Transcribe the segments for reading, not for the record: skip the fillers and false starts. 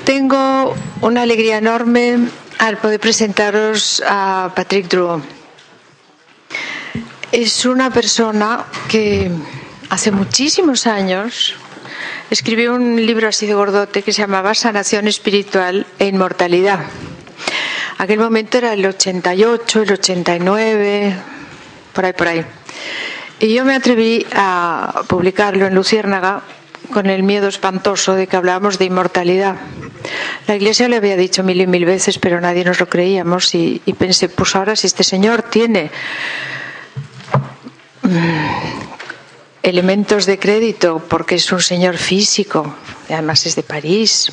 Tengo una alegría enorme al poder presentaros a Patrick Drouot. Es una persona que hace muchísimos años escribió un libro así de gordote que se llamaba Sanación Espiritual e Inmortalidad. Aquel momento era el 88, el 89, por ahí. Y yo me atreví a publicarlo en Luciérnaga con el miedo espantoso de que hablábamos de inmortalidad. La Iglesia le había dicho mil y mil veces, pero nadie nos lo creíamos y pensé, pues ahora si este señor tiene elementos de crédito porque es un señor físico, y además es de París,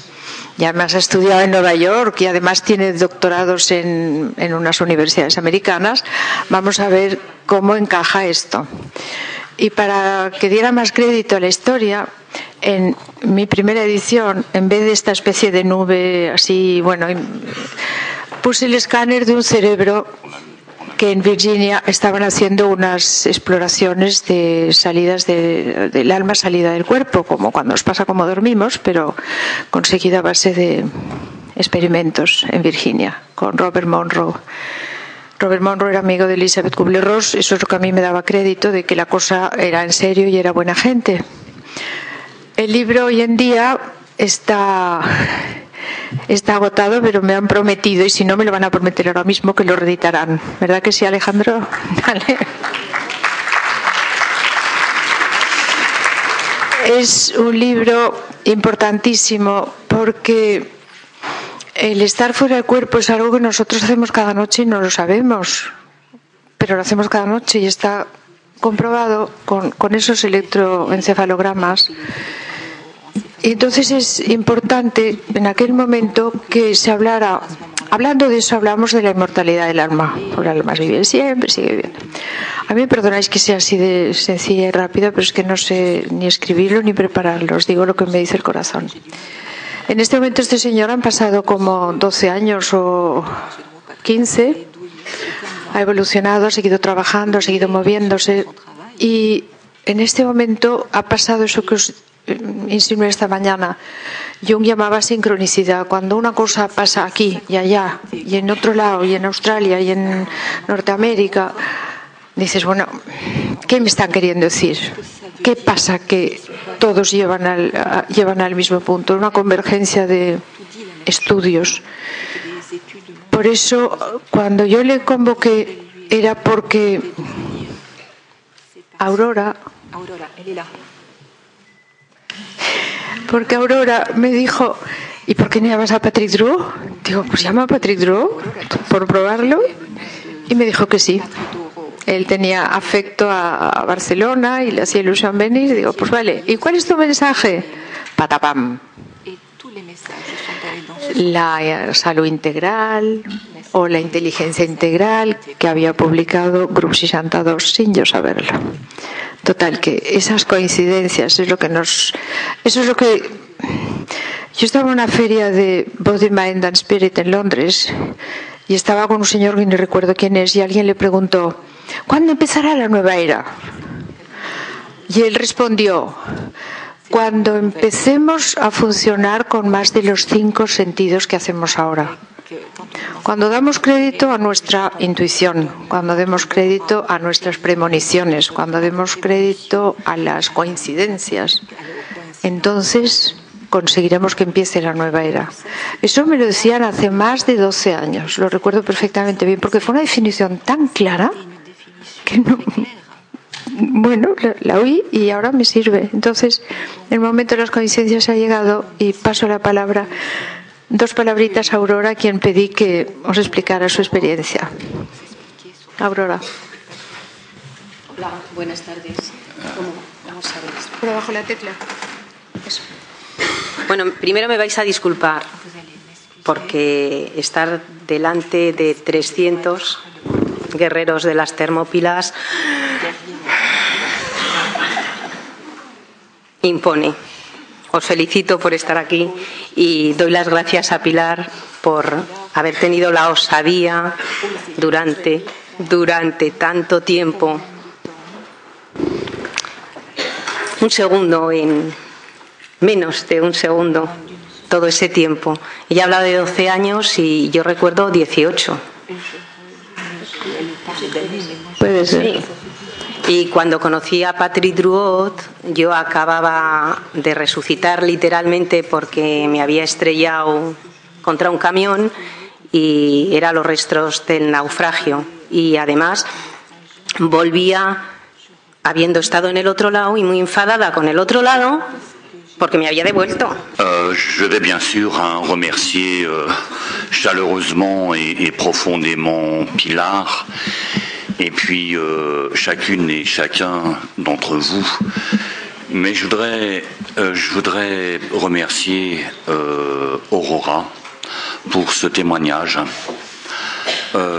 y además ha estudiado en Nueva York y además tiene doctorados en unas universidades americanas, vamos a ver cómo encaja esto. Y para que diera más crédito a la historia, en mi primera edición, en vez de esta especie de nube así, bueno, puse el escáner de un cerebro que en Virginia estaban haciendo unas exploraciones de salidas del alma, salida del cuerpo, como cuando nos pasa como dormimos, pero conseguida a base de experimentos en Virginia, con Robert Monroe. Robert Monroe era amigo de Elizabeth Kubler-Ross, eso es lo que a mí me daba crédito de que la cosa era en serio y era buena gente. El libro hoy en día está agotado, pero me han prometido, y si no me lo van a prometer ahora mismo, que lo reeditarán. ¿Verdad que sí, Alejandro? Vale. Es un libro importantísimo porque el estar fuera del cuerpo es algo que nosotros hacemos cada noche y no lo sabemos, pero lo hacemos cada noche y está comprobado con esos electroencefalogramas. Y entonces es importante en aquel momento que se hablara, hablando de eso hablamos de la inmortalidad del alma, porque el alma vive siempre, sigue viviendo. A mí me perdonáis que sea así de sencilla y rápida, pero es que no sé ni escribirlo ni prepararlo, os digo lo que me dice el corazón. En este momento este señor han pasado como 12 años o 15, ha evolucionado, ha seguido trabajando, ha seguido moviéndose y en este momento ha pasado eso que os insinué esta mañana. Jung llamaba sincronicidad. Cuando una cosa pasa aquí y allá y en otro lado y en Australia y en Norteamérica, dices, bueno, ¿qué me están queriendo decir? ¿Qué pasa que todos llevan al mismo punto? Una convergencia de estudios. Por eso, cuando yo le convoqué, era porque Aurora me dijo, ¿y por qué no llamas a Patrick Drouot? Digo, pues llama a Patrick Drouot por probarlo. Y me dijo que sí. Él tenía afecto a Barcelona y le hacía ilusión venir. Digo, pues vale. ¿Y cuál es tu mensaje? Patapam. La salud integral o la inteligencia integral que había publicado Grups 62 sin yo saberlo. Total, que esas coincidencias es lo que eso es lo que... Yo estaba en una feria de Body, Mind and Spirit en Londres y estaba con un señor que ni recuerdo quién es y alguien le preguntó, ¿cuándo empezará la nueva era? Y él respondió, cuando empecemos a funcionar con más de los 5 sentidos que hacemos ahora. Cuando damos crédito a nuestra intuición, cuando demos crédito a nuestras premoniciones, cuando demos crédito a las coincidencias, entonces conseguiremos que empiece la nueva era. Eso me lo decían hace más de 12 años, lo recuerdo perfectamente bien, porque fue una definición tan clara que no... Bueno, la oí y ahora me sirve. Entonces, el momento de las coincidencias ha llegado y paso la palabra, 2 palabritas a Aurora, a quien pedí que os explicara su experiencia. Aurora. Hola, buenas tardes. ¿Cómo sabéis? Por abajo la tecla. Eso. Bueno, primero me vais a disculpar porque estar delante de 300 guerreros de las Termópilas impone. Os felicito por estar aquí y doy las gracias a Pilar por haber tenido la osadía durante tanto tiempo. Un segundo, en menos de un segundo, todo ese tiempo. Ella hablaba de 12 años y yo recuerdo 18. Puede ser. Sí. Y cuando conocí a Patrick Drouot, yo acababa de resucitar literalmente porque me había estrellado contra un camión y eran los restos del naufragio. Y además volvía habiendo estado en el otro lado y muy enfadada con el otro lado porque me había devuelto. Je vais bien sûr remercier chaleureusement et profondément Pilar, et puis chacune et chacun d'entre vous. Mais je voudrais remercier Aurora pour ce témoignage.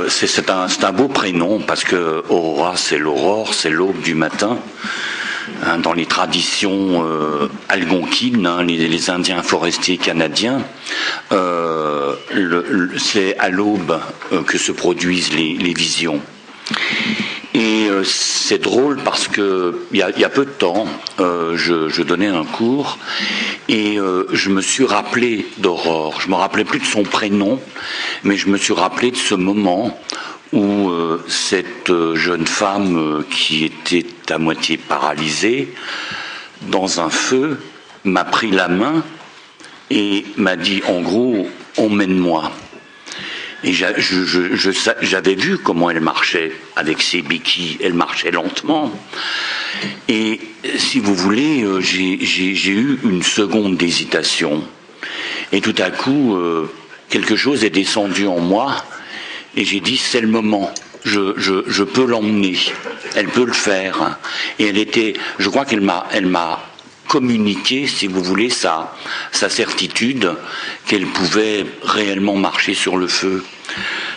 C'est un beau prénom parce que Aurora, c'est l'aurore, c'est l'aube du matin. Dans les traditions algonquines, les Indiens forestiers canadiens, c'est à l'aube que se produisent les visions. Et c'est drôle parce que il y a peu de temps, je donnais un cours et je me suis rappelé d'Aurore. Je me rappelais plus de son prénom, mais je me suis rappelé de ce moment où cette jeune femme qui était à moitié paralysée dans un feu m'a pris la main et m'a dit en gros emmène-moi. Et j'avais vu comment elle marchait avec ses béquilles, elle marchait lentement. Et si vous voulez, j'ai eu une seconde d'hésitation. Et tout à coup, quelque chose est descendu en moi et j'ai dit c'est le moment. Je peux l'emmener, elle peut le faire. Et elle était, je crois qu'elle m'a communiqué, si vous voulez, sa certitude qu'elle pouvait réellement marcher sur le feu.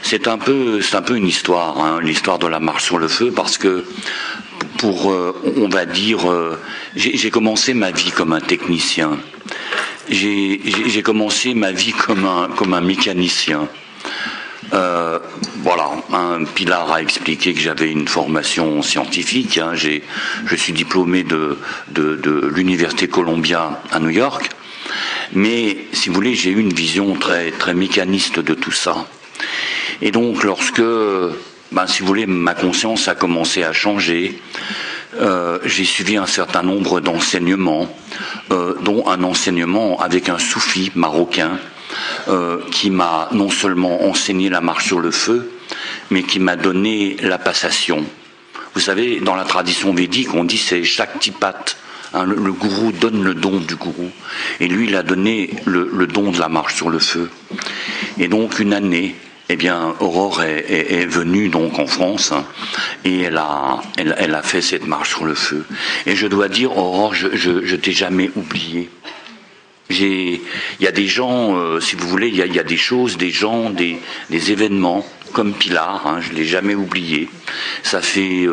C'est un peu une histoire, l'histoire de la marche sur le feu, parce que on va dire, j'ai commencé ma vie comme un technicien. J'ai commencé ma vie comme un mécanicien. Voilà, Pilar a expliqué que j'avais une formation scientifique. Je suis diplômé de l'Université Columbia à New York. Mais, si vous voulez, j'ai eu une vision très, très mécaniste de tout ça. Et donc, lorsque, si vous voulez, ma conscience a commencé à changer, j'ai suivi un certain nombre d'enseignements, dont un enseignement avec un soufi marocain, qui m'a non seulement enseigné la marche sur le feu, mais qui m'a donné la passation. Vous savez, dans la tradition védique, on dit c'est Shaktipat. Le gourou donne le don du gourou. Et lui, il a donné le don de la marche sur le feu. Et donc, une année, eh bien, Aurore est venue donc en France, et elle a fait cette marche sur le feu. Et je dois dire, Aurore, je t'ai jamais oublié. Il y a des gens, si vous voulez, il y a des choses, des gens, des événements, comme Pilar, je l'ai jamais oublié. Ça fait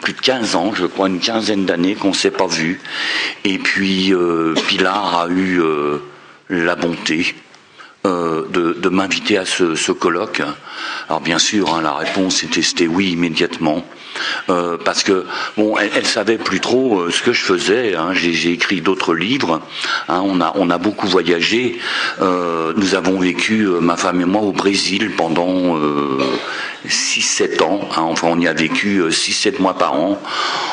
plus de 15 ans, je crois, une quinzaine d'années qu'on s'est pas vu. Et puis Pilar a eu la bonté de m'inviter à ce colloque. Alors bien sûr, la réponse c'était oui immédiatement. Parce que bon, elle savait plus trop ce que je faisais. J'ai écrit d'autres livres. On a beaucoup voyagé. Nous avons vécu, ma femme et moi, au Brésil pendant 6-7 ans. Enfin, on y a vécu 6-7 mois par an.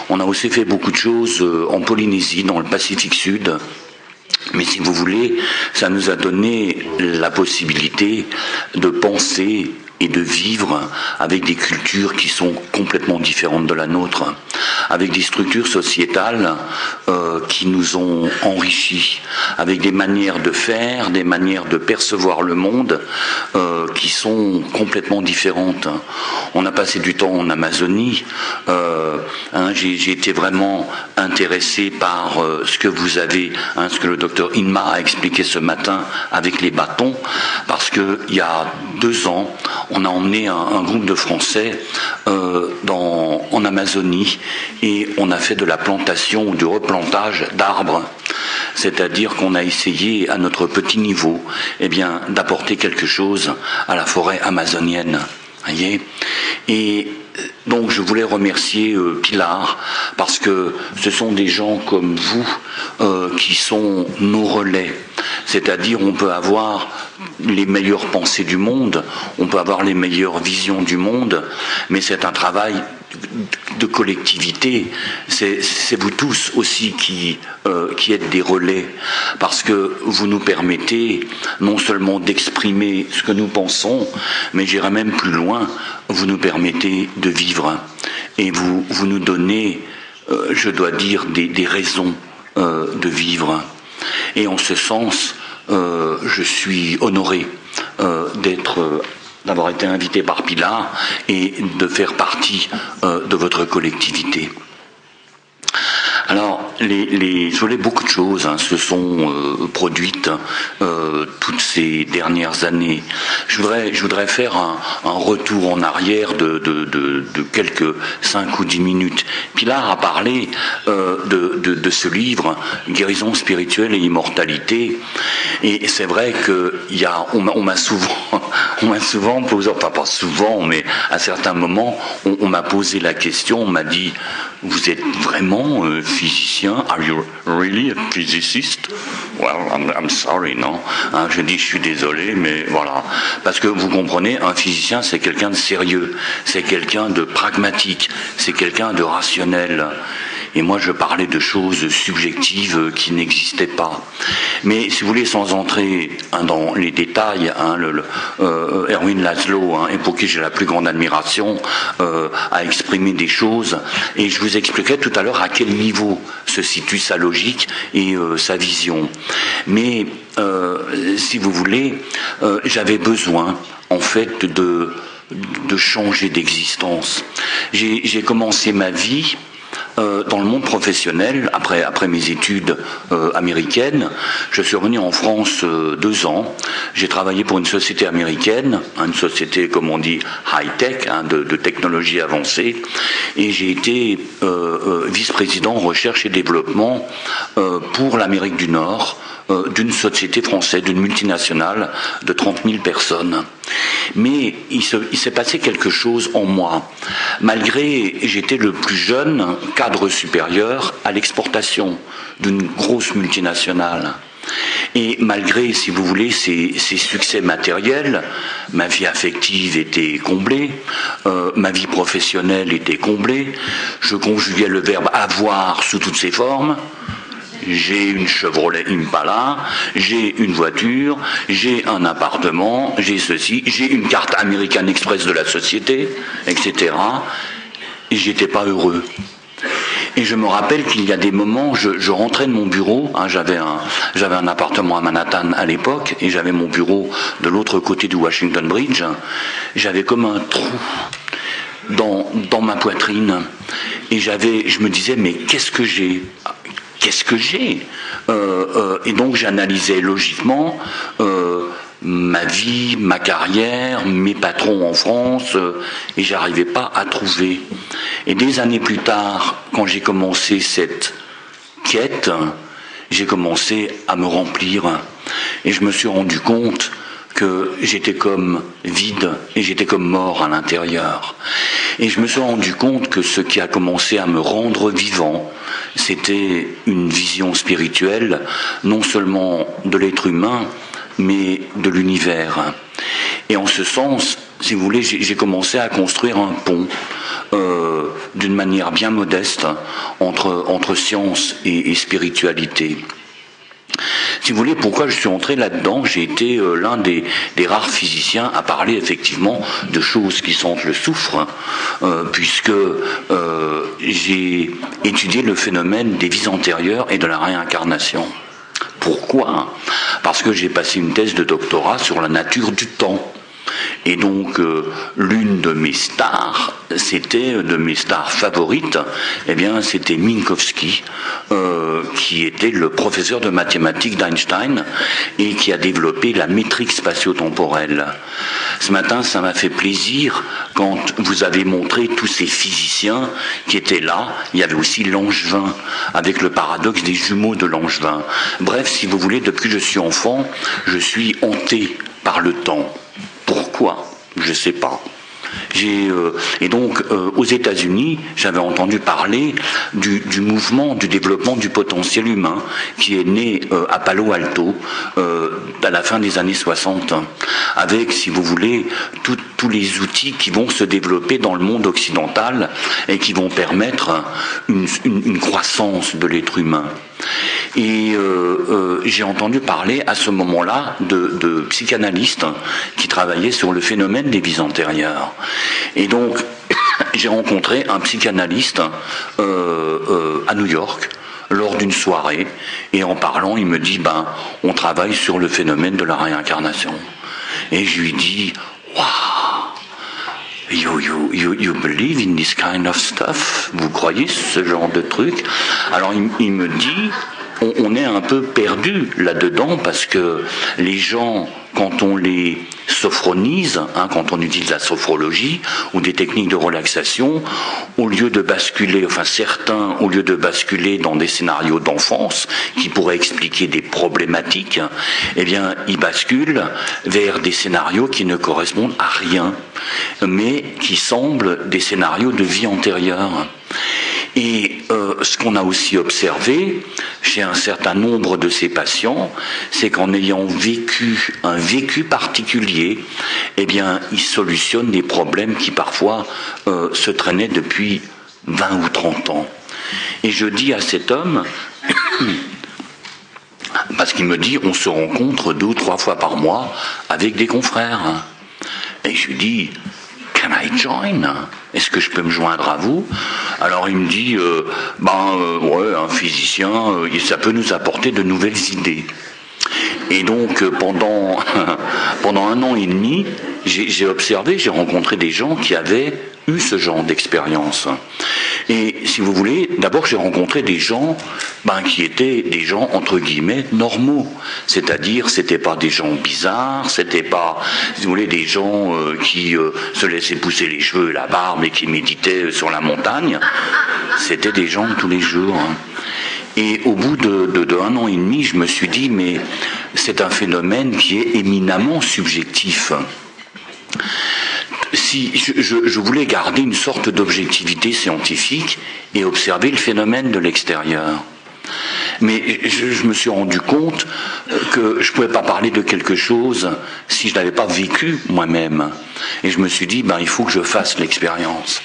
On a aussi fait beaucoup de choses en Polynésie, dans le Pacifique Sud. Mais si vous voulez, ça nous a donné la possibilité de penser et de vivre avec des cultures qui sont complètement différentes de la nôtre, avec des structures sociétales qui nous ont enrichis, avec des manières de faire, des manières de percevoir le monde qui sont complètement différentes. On a passé du temps en Amazonie. J'ai été vraiment intéressé par ce que vous avez, ce que le docteur Inma a expliqué ce matin avec les bâtons, parce que il y a 2 ans, on a emmené un groupe de Français en Amazonie, et on a fait de la plantation ou du replantage d'arbres. C'est-à-dire qu'on a essayé, à notre petit niveau, d'apporter quelque chose à la forêt amazonienne. Voyez ? Et donc je voulais remercier Pilar, parce que ce sont des gens comme vous qui sont nos relais. C'est-à-dire on peut avoir les meilleures pensées du monde, on peut avoir les meilleures visions du monde, mais c'est un travail de collectivité. C'est vous tous aussi qui êtes des relais, parce que vous nous permettez non seulement d'exprimer ce que nous pensons, mais j'irai même plus loin, vous nous permettez de vivre, et vous nous donnez, je dois dire, des raisons de vivre. Et en ce sens, je suis honoré d'avoir été invité par Pilar et de faire partie de votre collectivité. Alors, beaucoup de choses se sont produites toutes ces dernières années. Je voudrais faire un retour en arrière de quelques 5 ou 10 minutes. Pilar a parlé de ce livre, Guérison spirituelle et immortalité. Et c'est vrai qu'on m'a souvent posé, enfin pas souvent, mais à certains moments, on m'a posé la question, on m'a dit, vous êtes vraiment physicien? Are you really a physicist? Well, I'm sorry, non? Je dis, je suis désolé, mais voilà. Parce que vous comprenez, un physicien, c'est quelqu'un de sérieux, c'est quelqu'un de pragmatique, c'est quelqu'un de rationnel. Et moi, je parlais de choses subjectives qui n'existaient pas. Mais si vous voulez, sans entrer dans les détails, Erwin Laszlo, et pour qui j'ai la plus grande admiration, a exprimé des choses. Et je vous expliquerai tout à l'heure à quel niveau se situe sa logique et sa vision. Mais si vous voulez, j'avais besoin, en fait, de changer d'existence. J'ai commencé ma vie dans le monde professionnel, après mes études américaines. Je suis revenu en France 2 ans. J'ai travaillé pour une société américaine, une société, comme on dit, high-tech, de technologie avancée. Et j'ai été vice-président recherche et développement pour l'Amérique du Nord, d'une société française, d'une multinationale de 30 000 personnes. Mais il s'est passé quelque chose en moi. Malgré, j'étais le plus jeune cadre supérieur à l'exportation d'une grosse multinationale. Et malgré, si vous voulez, ces succès matériels, ma vie affective était comblée, ma vie professionnelle était comblée, je conjuguais le verbe avoir sous toutes ses formes. J'ai une Chevrolet Impala, j'ai une voiture, j'ai un appartement, j'ai ceci, j'ai une carte American Express de la société, etc. Et j'étais pas heureux. Et je me rappelle qu'il y a des moments, je rentrais de mon bureau, j'avais un appartement à Manhattan à l'époque, et j'avais mon bureau de l'autre côté du Washington Bridge. J'avais comme un trou dans ma poitrine, et je me disais, mais qu'est-ce que j'ai ? Qu'est-ce que j'ai ? Et donc j'analysais logiquement ma vie, ma carrière, mes patrons en France, et j'arrivais pas à trouver. Et des années plus tard, quand j'ai commencé cette quête, j'ai commencé à me remplir, et je me suis rendu compte que j'étais comme vide et j'étais comme mort à l'intérieur. Et je me suis rendu compte que ce qui a commencé à me rendre vivant, c'était une vision spirituelle, non seulement de l'être humain, mais de l'univers. Et en ce sens, si vous voulez, j'ai commencé à construire un pont d'une manière bien modeste entre science et spiritualité. Si vous voulez, pourquoi je suis entré là-dedans, j'ai été l'un des rares physiciens à parler effectivement de choses qui sentent le soufre, puisque j'ai étudié le phénomène des vies antérieures et de la réincarnation. Pourquoi ? Parce que j'ai passé une thèse de doctorat sur la nature du temps. Et donc, l'une de mes stars, de mes stars favorites, c'était Minkowski, qui était le professeur de mathématiques d'Einstein et qui a développé la métrique spatio-temporelle. Ce matin, ça m'a fait plaisir quand vous avez montré tous ces physiciens qui étaient là. Il y avait aussi Langevin, avec le paradoxe des jumeaux de Langevin. Bref, si vous voulez, depuis que je suis enfant, je suis hanté par le temps. Pourquoi ? Je ne sais pas. Et donc, aux États-Unis, j'avais entendu parler du mouvement du développement du potentiel humain qui est né à Palo Alto à la fin des années 60, avec, si vous voulez, tous les outils qui vont se développer dans le monde occidental et qui vont permettre une croissance de l'être humain. Et j'ai entendu parler à ce moment-là de psychanalystes qui travaillaient sur le phénomène des vies antérieures. Et donc, j'ai rencontré un psychanalyste à New York lors d'une soirée, et en parlant, il me dit, on travaille sur le phénomène de la réincarnation. Et je lui dis, wow, you believe in this kind of stuff? Vous croyez ce genre de truc? Alors il me dit, on est un peu perdu là-dedans parce que les gens, quand on les sophronise, quand on utilise la sophrologie ou des techniques de relaxation, au lieu de basculer, certains, au lieu de basculer dans des scénarios d'enfance qui pourraient expliquer des problématiques, eh bien, ils basculent vers des scénarios qui ne correspondent à rien, mais qui semblent des scénarios de vie antérieure. Et ce qu'on a aussi observé chez un certain nombre de ces patients, c'est qu'en ayant vécu un vécu particulier, eh bien, ils solutionnent des problèmes qui parfois se traînaient depuis 20 ou 30 ans. Et je dis à cet homme, parce qu'il me dit, on se rencontre 2 ou 3 fois par mois avec des confrères. Et je lui dis, can I join? Est-ce que je peux me joindre à vous? Alors il me dit, ouais, un physicien, ça peut nous apporter de nouvelles idées. Et donc pendant 1 an et demi, j'ai observé, j'ai rencontré des gens qui avaient eu ce genre d'expérience. Et si vous voulez, d'abord j'ai rencontré des gens qui étaient des gens entre guillemets normaux, c'est-à-dire c'était pas des gens bizarres, c'était pas, si vous voulez, des gens qui se laissaient pousser les cheveux et la barbe et qui méditaient sur la montagne. C'était des gens de tous les jours. Et au bout de 1 an et demi, je me suis dit, mais c'est un phénomène qui est éminemment subjectif. Si je voulais garder une sorte d'objectivité scientifique et observer le phénomène de l'extérieur. Mais je me suis rendu compte que je ne pouvais pas parler de quelque chose si je ne l'avais pas vécu moi-même. Et je me suis dit, il faut que je fasse l'expérience.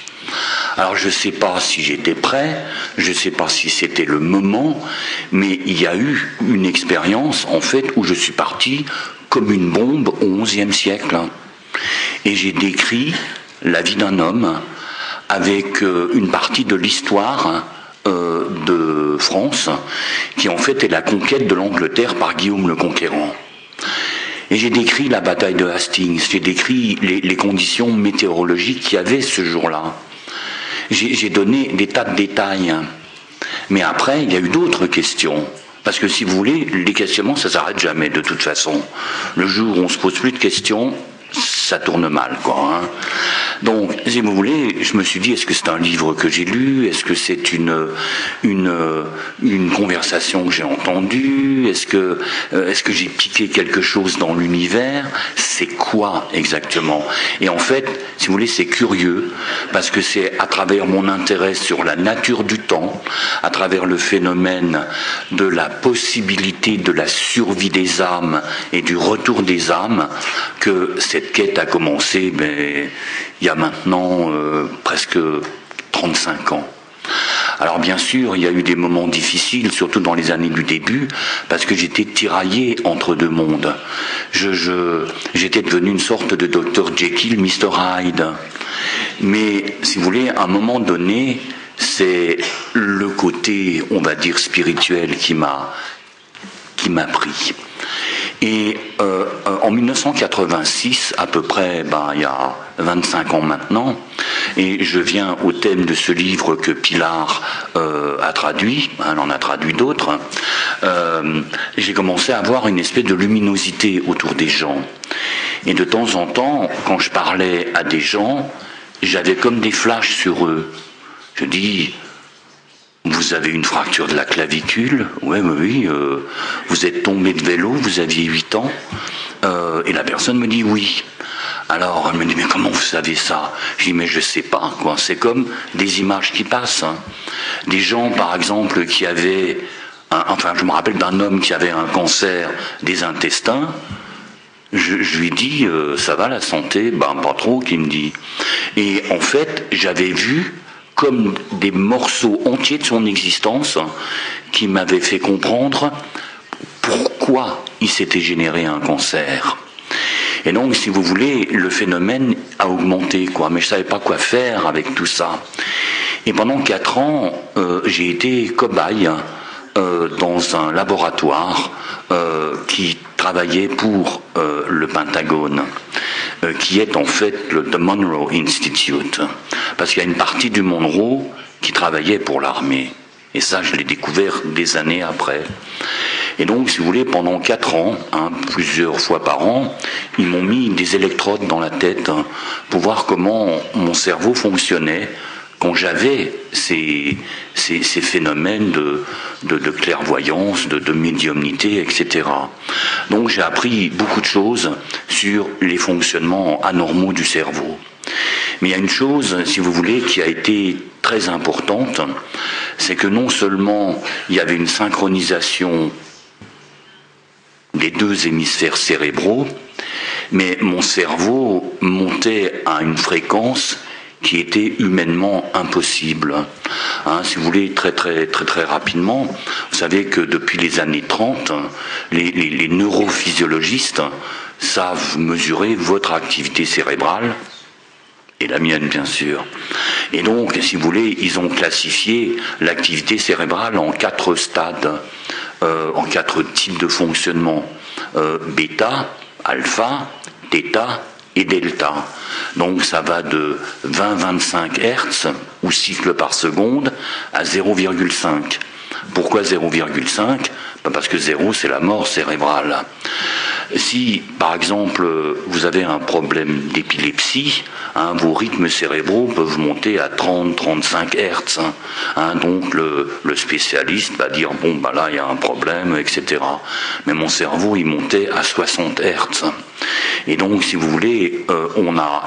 Alors je ne sais pas si j'étais prêt, je ne sais pas si c'était le moment, mais il y a eu une expérience en fait où je suis parti comme une bombe au XIe siècle. Et j'ai décrit la vie d'un homme avec une partie de l'histoire de France qui en fait est la conquête de l'Angleterre par Guillaume le Conquérant. Et j'ai décrit la bataille de Hastings, j'ai décrit les conditions météorologiques qu'il y avait ce jour-là. J'ai donné des tas de détails. Mais après, il y a eu d'autres questions. Parce que si vous voulez, les questionnements, ça ne s'arrête jamais de toute façon. Le jour où on ne se pose plus de questions, ça tourne mal, quoi. Donc, si vous voulez, je me suis dit, est-ce que c'est un livre que j'ai lu? Est-ce que c'est une conversation que j'ai entendue? Est-ce que j'ai piqué quelque chose dans l'univers? C'est quoi exactement? Et en fait, si vous voulez, c'est curieux, parce que c'est à travers mon intérêt sur la nature du temps, à travers le phénomène de la possibilité de la survie des âmes et du retour des âmes, que cette quête a commencé, il y a maintenant presque 35 ans. Alors bien sûr, il y a eu des moments difficiles, surtout dans les années du début, parce que j'étais tiraillé entre 2 mondes. J'étais devenu une sorte de Dr Jekyll, Mr Hyde. Mais si vous voulez, à un moment donné, c'est le côté, on va dire, spirituel qui m'a pris. Et en 1986, à peu près, il y a 25 ans maintenant, et je viens au thème de ce livre que Pilar a traduit, elle en a traduit d'autres, j'ai commencé à avoir une espèce de luminosité autour des gens. Et de temps en temps, quand je parlais à des gens, j'avais comme des flashs sur eux. Je dis... Vous avez une fracture de la clavicule? Oui. Vous êtes tombé de vélo, vous aviez 8 ans. Et la personne me dit oui. Alors elle me dit, mais comment vous savez ça? Je dis, mais je sais pas, quoi. C'est comme des images qui passent. Hein. Des gens, par exemple, qui avaient, je me rappelle d'un homme qui avait un cancer des intestins. Je lui dis, ça va la santé? Ben pas trop, qu'il me dit. Et en fait, j'avais vu comme des morceaux entiers de son existence qui m'avaient fait comprendre pourquoi il s'était généré un cancer. Et donc, si vous voulez, le phénomène a augmenté, quoi. Mais je savais pas quoi faire avec tout ça. Et pendant 4 ans, j'ai été cobaye dans un laboratoire qui travaillait pour le Pentagone, qui est en fait le The Monroe Institute, parce qu'il y a une partie du Monroe qui travaillait pour l'armée. Et ça, je l'ai découvert des années après. Et donc, si vous voulez, pendant 4 ans, plusieurs fois par an, ils m'ont mis des électrodes dans la tête pour voir comment mon cerveau fonctionnait quand j'avais ces phénomènes de clairvoyance, de médiumnité, etc. Donc j'ai appris beaucoup de choses sur les fonctionnements anormaux du cerveau. Mais il y a une chose, si vous voulez, qui a été très importante, c'est que non seulement il y avait une synchronisation des 2 hémisphères cérébraux, mais mon cerveau montait à une fréquence qui était humainement impossible. Si vous voulez, très rapidement, vous savez que depuis les années 30, les neurophysiologistes savent mesurer votre activité cérébrale, et la mienne bien sûr. Et donc, si vous voulez, ils ont classifié l'activité cérébrale en 4 stades, en 4 types de fonctionnement. Bêta, alpha, θ et delta. Donc ça va de 20-25 Hz ou cycles par seconde à 0,5. Pourquoi 0,5? Parce que 0 c'est la mort cérébrale. Si par exemple vous avez un problème d'épilepsie, vos rythmes cérébraux peuvent monter à 30-35 Hz. Donc le spécialiste va dire bon là il y a un problème, etc. Mais mon cerveau il montait à 60 Hz. Et donc, si vous voulez, on a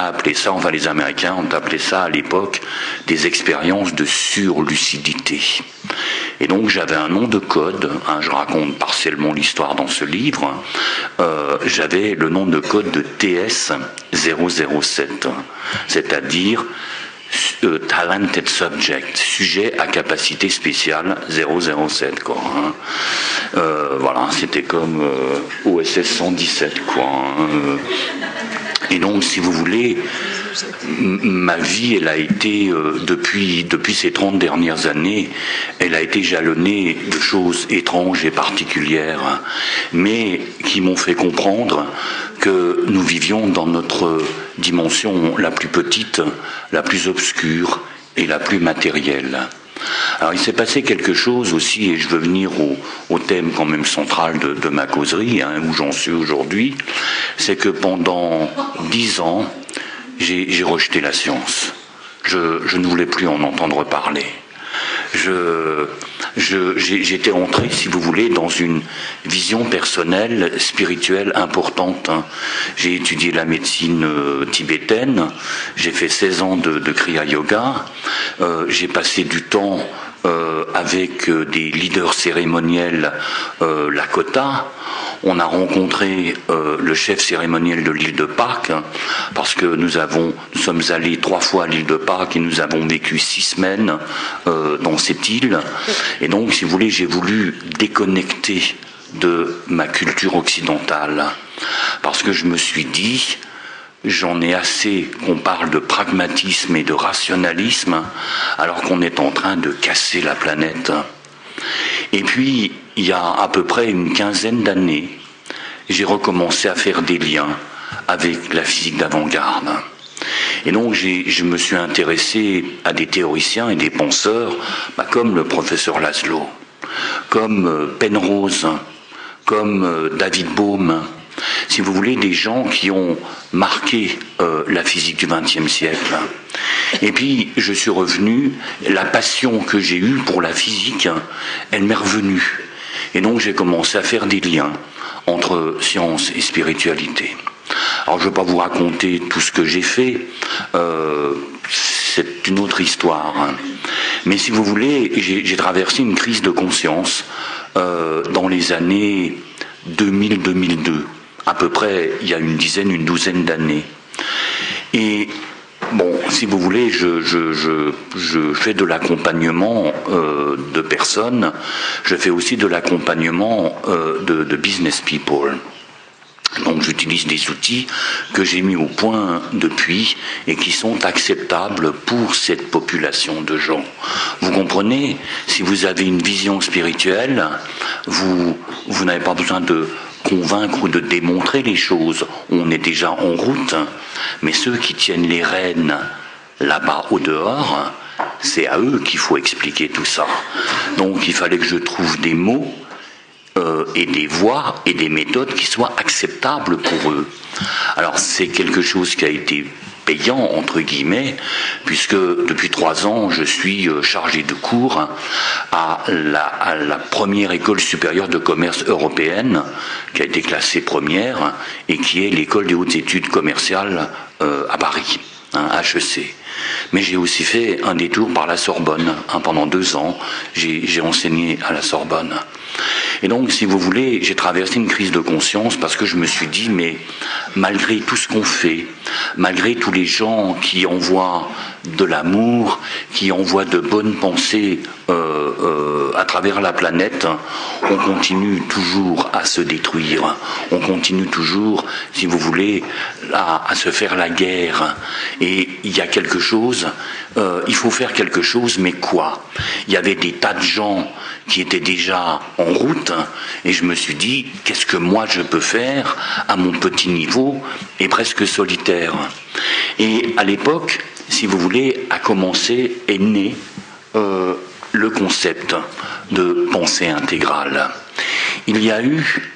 appelé ça, les Américains ont appelé ça à l'époque des expériences de surlucidité. Et donc, j'avais un nom de code, je raconte partiellement l'histoire dans ce livre, j'avais le nom de code de TS007, c'est-à-dire Talented Subject, sujet à capacité spéciale 007, quoi. Voilà, c'était comme OSS 117, quoi. Et donc, si vous voulez, ma vie, elle a été, depuis ces 30 dernières années, elle a été jalonnée de choses étranges et particulières, mais qui m'ont fait comprendre que nous vivions dans notre dimension la plus petite, la plus obscure et la plus matérielle. Alors il s'est passé quelque chose aussi, et je veux venir au thème quand même central de ma causerie, où j'en suis aujourd'hui, c'est que pendant 10 ans, j'ai rejeté la science. Je ne voulais plus en entendre parler. J'étais entré, si vous voulez, dans une vision personnelle, spirituelle importante. J'ai étudié la médecine tibétaine, j'ai fait 16 ans de Kriya Yoga, j'ai passé du temps avec des leaders cérémoniels Lakota. On a rencontré le chef cérémoniel de l'île de Pâques, parce que nous sommes allés 3 fois à l'île de Pâques et nous avons vécu 6 semaines dans cette île. Et donc, si vous voulez, j'ai voulu déconnecter de ma culture occidentale, parce que je me suis dit, j'en ai assez qu'on parle de pragmatisme et de rationalisme, alors qu'on est en train de casser la planète. Et puis, il y a à peu près une 15aine d'années, j'ai recommencé à faire des liens avec la physique d'avant-garde. Et donc, je me suis intéressé à des théoriciens et des penseurs, comme le professeur Laszlo, comme Penrose, comme David Bohm. Si vous voulez, des gens qui ont marqué la physique du XXe siècle. Et puis, je suis revenu, la passion que j'ai eue pour la physique, elle m'est revenue. Et donc, j'ai commencé à faire des liens entre science et spiritualité. Alors je ne vais pas vous raconter tout ce que j'ai fait, c'est une autre histoire. Mais si vous voulez, j'ai traversé une crise de conscience dans les années 2000-2002, à peu près il y a une douzaine d'années. Et bon, si vous voulez, je fais de l'accompagnement de personnes, je fais aussi de l'accompagnement de business people. Donc j'utilise des outils que j'ai mis au point depuis et qui sont acceptables pour cette population de gens. Vous comprenez, si vous avez une vision spirituelle, vous n'avez pas besoin de convaincre ou de démontrer les choses. On est déjà en route, mais ceux qui tiennent les rênes là-bas au dehors, c'est à eux qu'il faut expliquer tout ça. Donc il fallait que je trouve des mots et des voies et des méthodes qui soient acceptables pour eux. Alors c'est quelque chose qui a été payant entre guillemets, puisque depuis 3 ans je suis chargé de cours à la première école supérieure de commerce européenne, qui a été classée première et qui est l'école des hautes études commerciales à Paris, HEC. Mais j'ai aussi fait un détour par la Sorbonne. Pendant 2 ans, j'ai enseigné à la Sorbonne. Et donc, si vous voulez, j'ai traversé une crise de conscience parce que je me suis dit, mais malgré tout ce qu'on fait, malgré tous les gens qui envoient de l'amour, qui envoient de bonnes pensées à travers la planète, on continue toujours à se détruire. On continue toujours, si vous voulez, à se faire la guerre. Et il y a quelque chose, il faut faire quelque chose, mais quoi? Il y avait des tas de gens qui étaient déjà en route, et je me suis dit, qu'est-ce que moi je peux faire à mon petit niveau et presque solitaire? Et à l'époque, si vous voulez, est né le concept de pensée intégrale. Il y a eu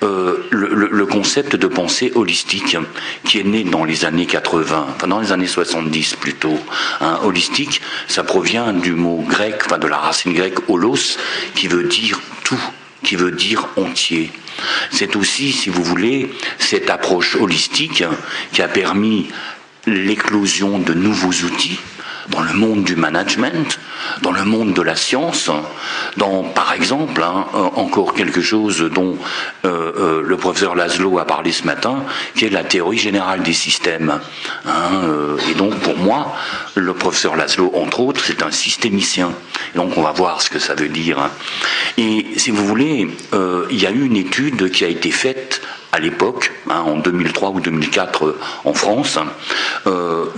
le concept de pensée holistique qui est né dans les années 80, enfin dans les années 70 plutôt. Holistique, ça provient du mot grec, enfin de la racine grecque holos, qui veut dire tout, qui veut dire entier. C'est aussi, si vous voulez, cette approche holistique qui a permis l'éclosion de nouveaux outils dans le monde du management, dans le monde de la science, dans, par exemple, encore quelque chose dont le professeur Laszlo a parlé ce matin, qui est la théorie générale des systèmes. Et donc, pour moi, le professeur Laszlo, entre autres, c'est un systémicien. Et donc, on va voir ce que ça veut dire. Et si vous voulez, il y a eu une étude qui a été faite à l'époque, en 2003 ou 2004 en France,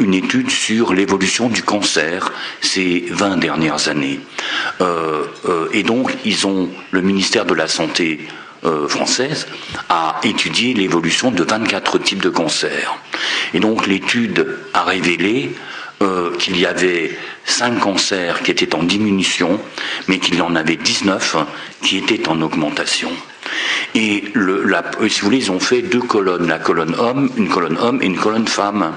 une étude sur l'évolution du cancer ces 20 dernières années. Et donc, le ministère de la Santé française a étudié l'évolution de 24 types de cancers. Et donc, l'étude a révélé qu'il y avait 5 cancers qui étaient en diminution, mais qu'il y en avait 19 qui étaient en augmentation. Et si vous voulez, ils ont fait 2 colonnes, la colonne homme et une colonne femme.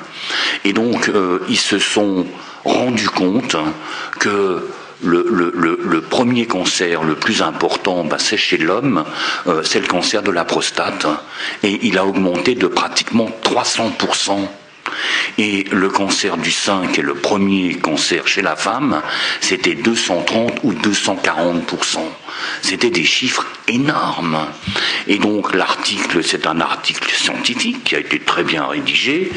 Et donc, ils se sont rendus compte que le premier cancer le plus important, c'est chez l'homme, c'est le cancer de la prostate. Et il a augmenté de pratiquement 300%. Et le cancer du sein, qui est le premier cancer chez la femme, c'était 230 ou 240%. C'était des chiffres énormes. Et donc l'article, c'est un article scientifique qui a été très bien rédigé.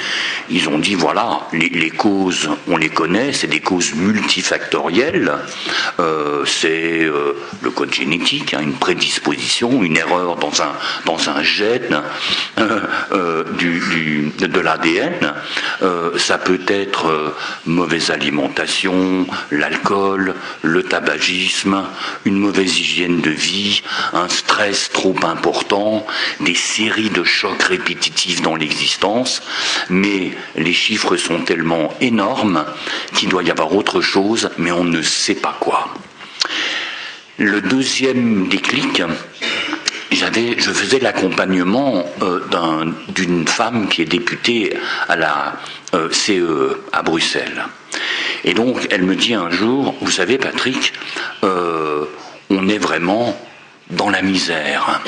Ils ont dit, voilà, les causes, on les connaît, c'est des causes multifactorielles. C'est le code génétique, une prédisposition, une erreur dans un gène de l'ADN. Ça peut être mauvaise alimentation, l'alcool, le tabagisme, une mauvaise hygiène de vie, un stress trop important, des séries de chocs répétitifs dans l'existence, mais les chiffres sont tellement énormes qu'il doit y avoir autre chose, mais on ne sait pas quoi. Le deuxième déclic, je faisais l'accompagnement d'une femme qui est députée à la CEE à Bruxelles. Et donc, elle me dit un jour, vous savez, Patrick, on est vraiment dans la misère.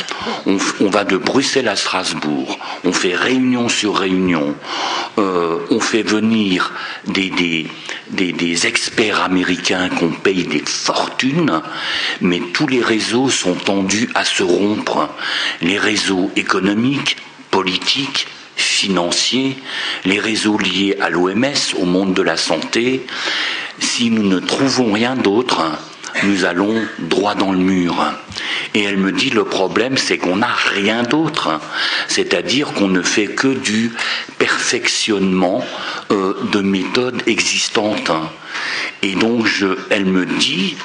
On va de Bruxelles à Strasbourg, on fait réunion sur réunion, on fait venir des experts américains qu'on paye des fortunes, mais tous les réseaux sont tendus à se rompre. Les réseaux économiques, politiques, financiers, les réseaux liés à l'OMS, au monde de la santé. Si nous ne trouvons rien d'autre, nous allons droit dans le mur. Et elle me dit, le problème, c'est qu'on n'a rien d'autre. C'est-à-dire qu'on ne fait que du perfectionnement de méthodes existantes. Et donc, elle me dit,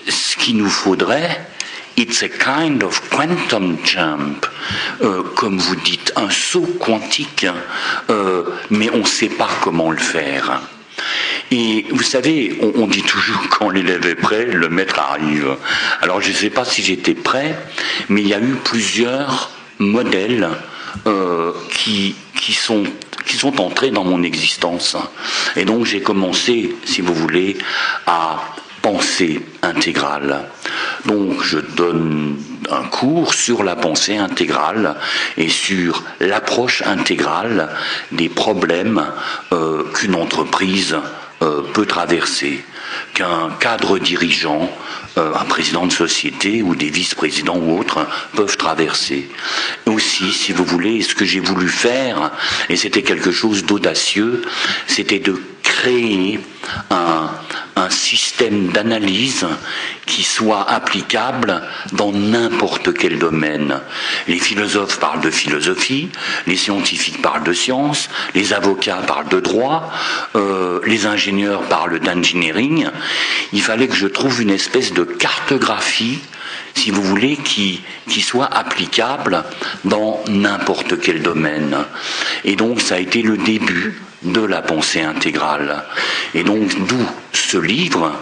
ce qu'il nous faudrait, it's a kind of quantum jump, comme vous dites, un saut quantique, mais on ne sait pas comment le faire. Et vous savez, on dit toujours quand l'élève est prêt, le maître arrive. Alors je ne sais pas si j'étais prêt, mais il y a eu plusieurs modèles qui sont entrés dans mon existence. Et donc j'ai commencé, si vous voulez, à penser intégrale. Donc je donne un cours sur la pensée intégrale et sur l'approche intégrale des problèmes qu'une entreprise peut traverser, qu'un cadre dirigeant, un président de société ou des vice-présidents ou autres peuvent traverser. Aussi, si vous voulez, ce que j'ai voulu faire, et c'était quelque chose d'audacieux, c'était de créer un système d'analyse qui soit applicable dans n'importe quel domaine. Les philosophes parlent de philosophie, les scientifiques parlent de science, les avocats parlent de droit, les ingénieurs parlent d'engineering. Il fallait que je trouve une espèce de cartographie, si vous voulez, qui soit applicable dans n'importe quel domaine. Et donc ça a été le début de la pensée intégrale. Et donc d'où ce livre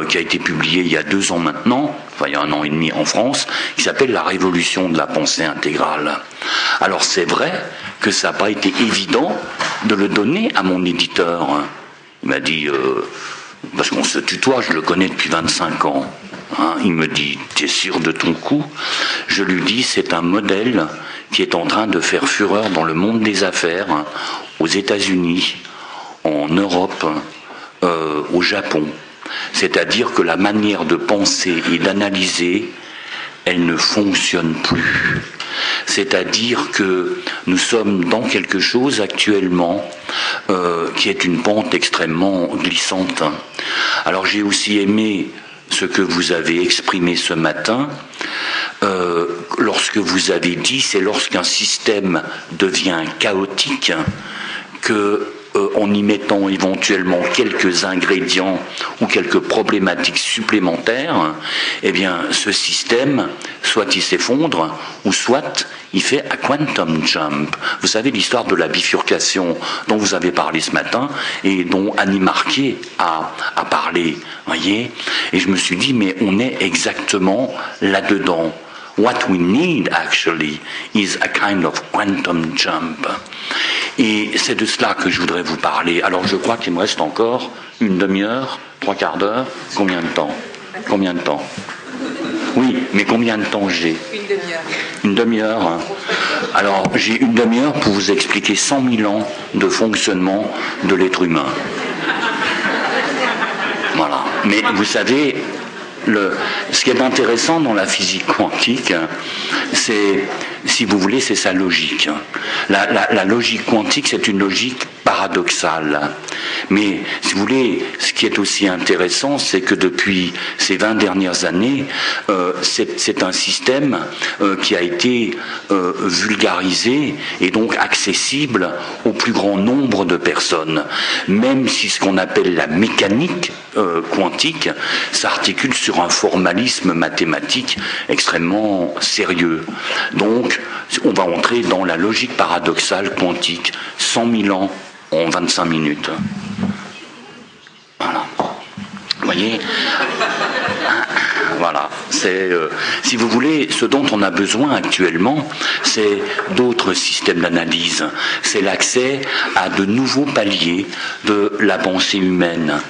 qui a été publié il y a 2 ans maintenant, enfin il y a 1 an et demi en France, qui s'appelle La révolution de la pensée intégrale. Alors c'est vrai que ça n'a pas été évident de le donner à mon éditeur. Il m'a dit, parce qu'on se tutoie, je le connais depuis 25 ans. Il me dit, t'es sûr de ton coup? Je lui dis, c'est un modèle qui est en train de faire fureur dans le monde des affaires, aux États-Unis, en Europe, au Japon. C'est-à-dire que la manière de penser et d'analyser, elle ne fonctionne plus. C'est-à-dire que nous sommes dans quelque chose actuellement qui est une pente extrêmement glissante. Alors j'ai aussi aimé ce que vous avez exprimé ce matin, lorsque vous avez dit, c'est lorsqu'un système devient chaotique que en y mettant éventuellement quelques ingrédients ou quelques problématiques supplémentaires, eh bien ce système, soit il s'effondre, ou soit il fait un quantum jump. Vous savez l'histoire de la bifurcation dont vous avez parlé ce matin et dont Annie Marquier a parlé, voyez. Et je me suis dit, mais on est exactement là-dedans. What we need actually is a kind of quantum jump. Et c'est de cela que je voudrais vous parler. Alors je crois qu'il me reste encore 1 demi-heure, 3/4 d'heure. Combien de temps? Combien de temps? Oui, mais combien de temps j'ai? 1 demi-heure. 1 demi-heure, hein. Alors j'ai 1 demi-heure pour vous expliquer 100 000 ans de fonctionnement de l'être humain. Voilà. Mais vous savez, ce qui est intéressant dans la physique quantique, c'est, si vous voulez, c'est sa logique. La logique quantique, c'est une logique paradoxale. Mais, si vous voulez, ce qui est aussi intéressant, c'est que depuis ces 20 dernières années, c'est un système qui a été vulgarisé et donc accessible au plus grand nombre de personnes. Même si ce qu'on appelle la mécanique quantique s'articule sur un formalisme mathématique extrêmement sérieux. Donc, on va entrer dans la logique paradoxale quantique, 100 000 ans en 25 minutes. Voilà. Vous voyez? Voilà. Si vous voulez, ce dont on a besoin actuellement, c'est d'autres systèmes d'analyse. C'est l'accès à de nouveaux paliers de la pensée humaine.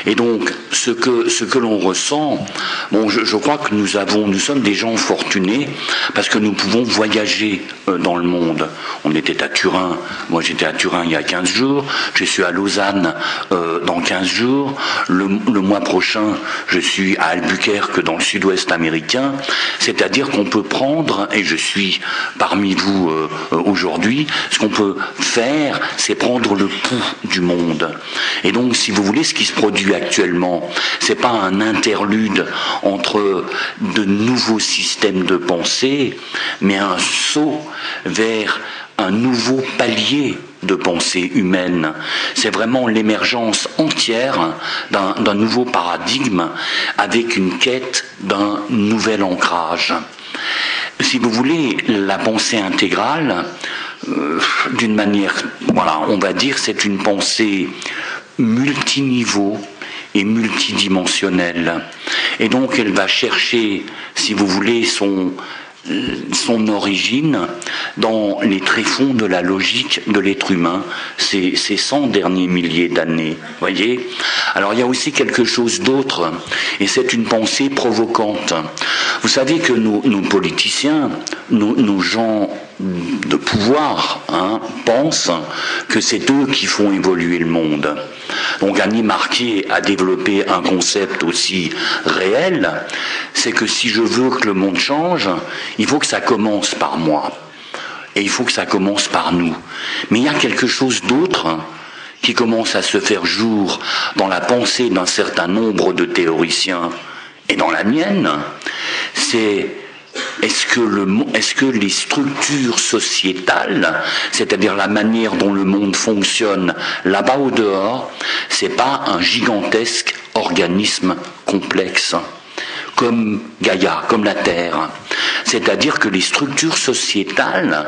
Et donc, ce que l'on ressent, bon, je crois que nous sommes des gens fortunés parce que nous pouvons voyager dans le monde. On était à Turin, moi j'étais à Turin il y a 15 jours, je suis à Lausanne dans 15 jours, le mois prochain je suis à Albuquerque dans le sud-ouest américain, c'est-à-dire qu'on peut prendre, et je suis parmi vous aujourd'hui, ce qu'on peut faire, c'est prendre le pouls du monde. Et donc, si vous voulez, ce qui se produit actuellement, c'est pas un interlude entre de nouveaux systèmes de pensée, mais un saut vers un nouveau palier de pensée humaine. C'est vraiment l'émergence entière d'un nouveau paradigme avec une quête d'un nouvel ancrage. Si vous voulez, la pensée intégrale, d'une manière, voilà, on va dire, c'est une pensée multiniveau et multidimensionnelle. Et donc elle va chercher, si vous voulez, son origine dans les tréfonds de la logique de l'être humain, ces 100 derniers milliers d'années. Voyez ? Alors il y a aussi quelque chose d'autre, et c'est une pensée provocante. Vous savez que nous politiciens, nos gens de pouvoir, pensent que c'est eux qui font évoluer le monde. Donc Annie Marquet a développé un concept aussi réel, c'est que si je veux que le monde change, il faut que ça commence par moi. Et il faut que ça commence par nous. Mais il y a quelque chose d'autre qui commence à se faire jour dans la pensée d'un certain nombre de théoriciens, et dans la mienne, c'est est-ce que les structures sociétales, c'est-à-dire la manière dont le monde fonctionne là-bas au dehors, c'est pas un gigantesque organisme complexe comme Gaïa, comme la Terre. C'est-à-dire que les structures sociétales,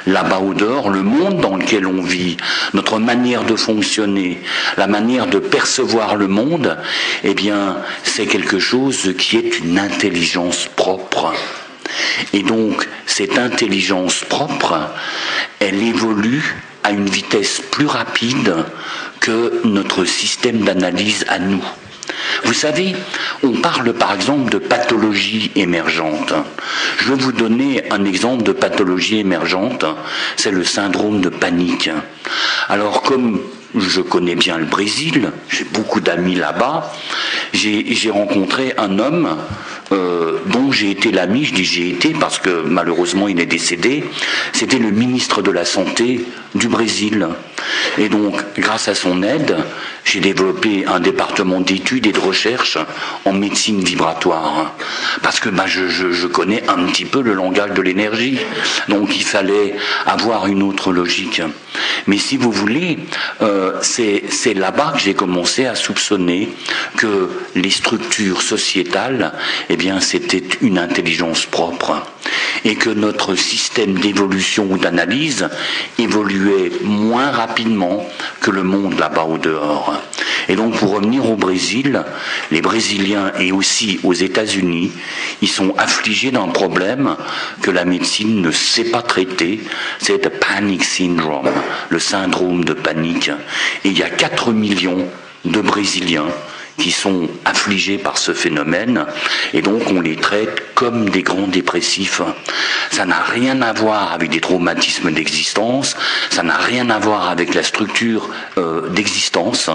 là-bas au dehors, le monde dans lequel on vit, notre manière de fonctionner, la manière de percevoir le monde, eh bien, c'est quelque chose qui est une intelligence propre. Et donc, cette intelligence propre, elle évolue à une vitesse plus rapide que notre système d'analyse à nous. Vous savez, on parle par exemple de pathologie émergente. Je vais vous donner un exemple de pathologie émergente, c'est le syndrome de panique. Alors comme je connais bien le Brésil, j'ai beaucoup d'amis là-bas, j'ai rencontré un homme dont j'ai été l'ami, je dis j'ai été parce que malheureusement il est décédé, c'était le ministre de la Santé du Brésil. Et donc, grâce à son aide, j'ai développé un département d'études et de recherche en médecine vibratoire. Parce que je connais un petit peu le langage de l'énergie. Donc il fallait avoir une autre logique. Mais si vous voulez, c'est là-bas que j'ai commencé à soupçonner que les structures sociétales, eh bien, c'était une intelligence propre. Et que notre système d'évolution ou d'analyse évoluait moins rapidement que le monde là-bas au dehors. Et donc pour revenir au Brésil, les Brésiliens et aussi aux États-Unis, ils sont affligés d'un problème que la médecine ne sait pas traiter, c'est le panic syndrome, le syndrome de panique. Et il y a 4 millions de Brésiliens qui sont affligés par ce phénomène, et donc on les traite comme des grands dépressifs. Ça n'a rien à voir avec des traumatismes d'existence, ça n'a rien à voir avec la structure d'existence.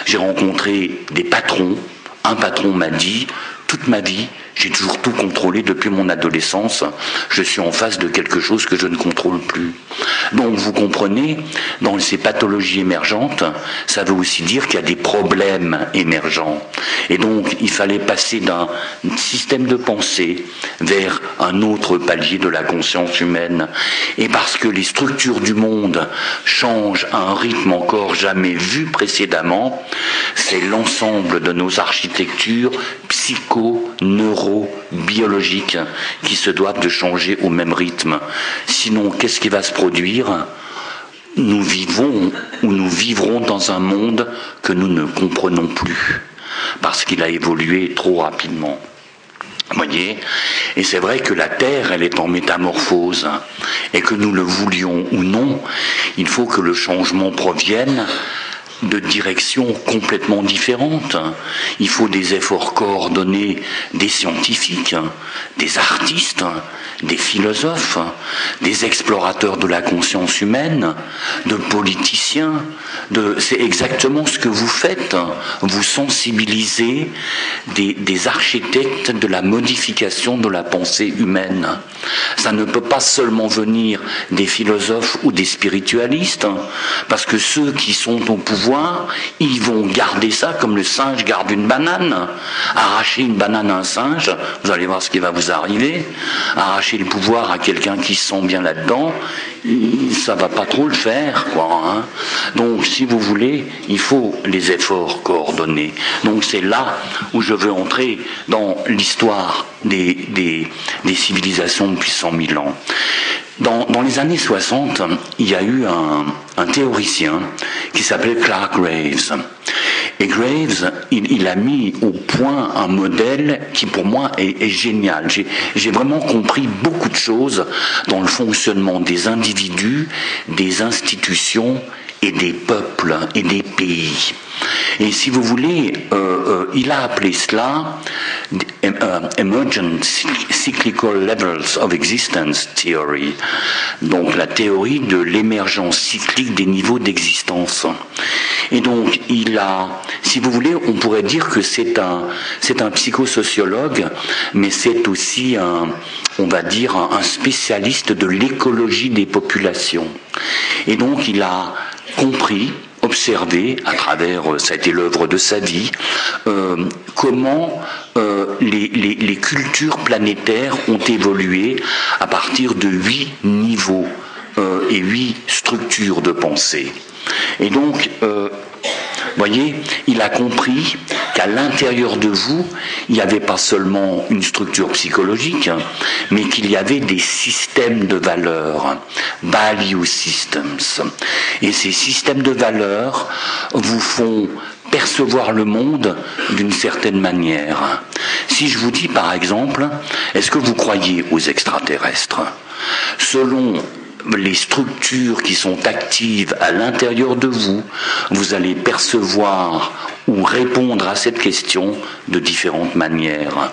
J'ai rencontré des patrons, un patron m'a dit, toute ma vie, j'ai toujours tout contrôlé depuis mon adolescence, je suis en face de quelque chose que je ne contrôle plus. Donc vous comprenez, dans ces pathologies émergentes, ça veut aussi dire qu'il y a des problèmes émergents. Et donc il fallait passer d'un système de pensée vers un autre palier de la conscience humaine. Et parce que les structures du monde changent à un rythme encore jamais vu précédemment, c'est l'ensemble de nos architectures psycho-neuro-biologiques qui se doivent de changer au même rythme. Sinon, qu'est-ce qui va se produire ? Nous vivons ou nous vivrons dans un monde que nous ne comprenons plus, parce qu'il a évolué trop rapidement. Vous voyez, et c'est vrai que la Terre, elle est en métamorphose, hein, et que nous le voulions ou non, il faut que le changement provienne de directions complètement différentes. Il faut des efforts coordonnés des scientifiques, des artistes, des philosophes, des explorateurs de la conscience humaine, de politiciens. C'est exactement ce que vous faites. Vous sensibilisez des architectes de la modification de la pensée humaine. Ça ne peut pas seulement venir des philosophes ou des spiritualistes, parce que ceux qui sont au pouvoir, ils vont garder ça comme le singe garde une banane. Arracher une banane à un singe, vous allez voir ce qui va vous arriver. Arracher le pouvoir à quelqu'un qui se sent bien là-dedans, ça va pas trop le faire, quoi. Hein. Donc, si vous voulez, il faut les efforts coordonnés. Donc, c'est là où je veux entrer dans l'histoire des civilisations depuis 100 000 ans. Dans les années 60, il y a eu un théoricien qui s'appelait Clark Graves. Et Graves, il a mis au point un modèle qui pour moi est génial. J'ai vraiment compris beaucoup de choses dans le fonctionnement des individus, des institutions et des peuples et des pays. Et si vous voulez, il a appelé cela Emergent Cyclical Levels of Existence Theory, donc la théorie de l'émergence cyclique des niveaux d'existence. Et donc, il a, si vous voulez, on pourrait dire que c'est un psychosociologue, mais c'est aussi on va dire, un spécialiste de l'écologie des populations. Et donc, il a compris, observé, à travers, ça a été l'œuvre de sa vie, comment les cultures planétaires ont évolué à partir de 8 niveaux et 8 structures de pensée. Et donc, voyez, il a compris qu'à l'intérieur de vous, il n'y avait pas seulement une structure psychologique, mais qu'il y avait des systèmes de valeurs, value systems. Et ces systèmes de valeurs vous font percevoir le monde d'une certaine manière. Si je vous dis par exemple, est-ce que vous croyez aux extraterrestres ? Selon les structures qui sont actives à l'intérieur de vous, vous allez percevoir ou répondre à cette question de différentes manières.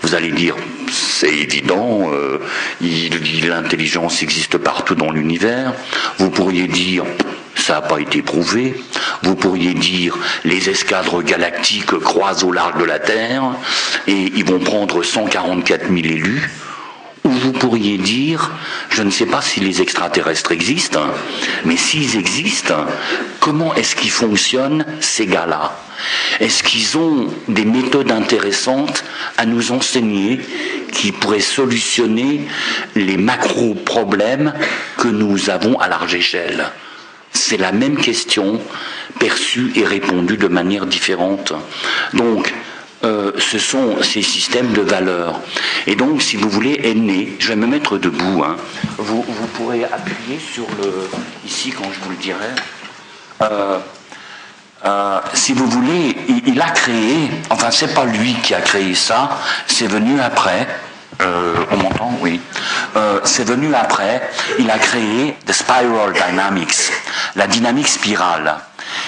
Vous allez dire, c'est évident, l'intelligence existe partout dans l'univers. Vous pourriez dire, ça n'a pas été prouvé. Vous pourriez dire, les escadres galactiques croisent au large de la Terre et ils vont prendre 144 000 élus. Ou vous pourriez dire, je ne sais pas si les extraterrestres existent, mais s'ils existent, comment est-ce qu'ils fonctionnent, ces gars-là ? Est-ce qu'ils ont des méthodes intéressantes à nous enseigner qui pourraient solutionner les macro-problèmes que nous avons à large échelle ? C'est la même question, perçue et répondue de manière différente. Donc, ce sont ces systèmes de valeurs. Et donc, si vous voulez, est né, je vais me mettre debout, hein. Vous pourrez appuyer sur ici quand je vous le dirai. Si vous voulez, il a créé, enfin c'est pas lui qui a créé ça, c'est venu après, on m'entend ? Oui. C'est venu après, il a créé the spiral dynamics, la dynamique spirale.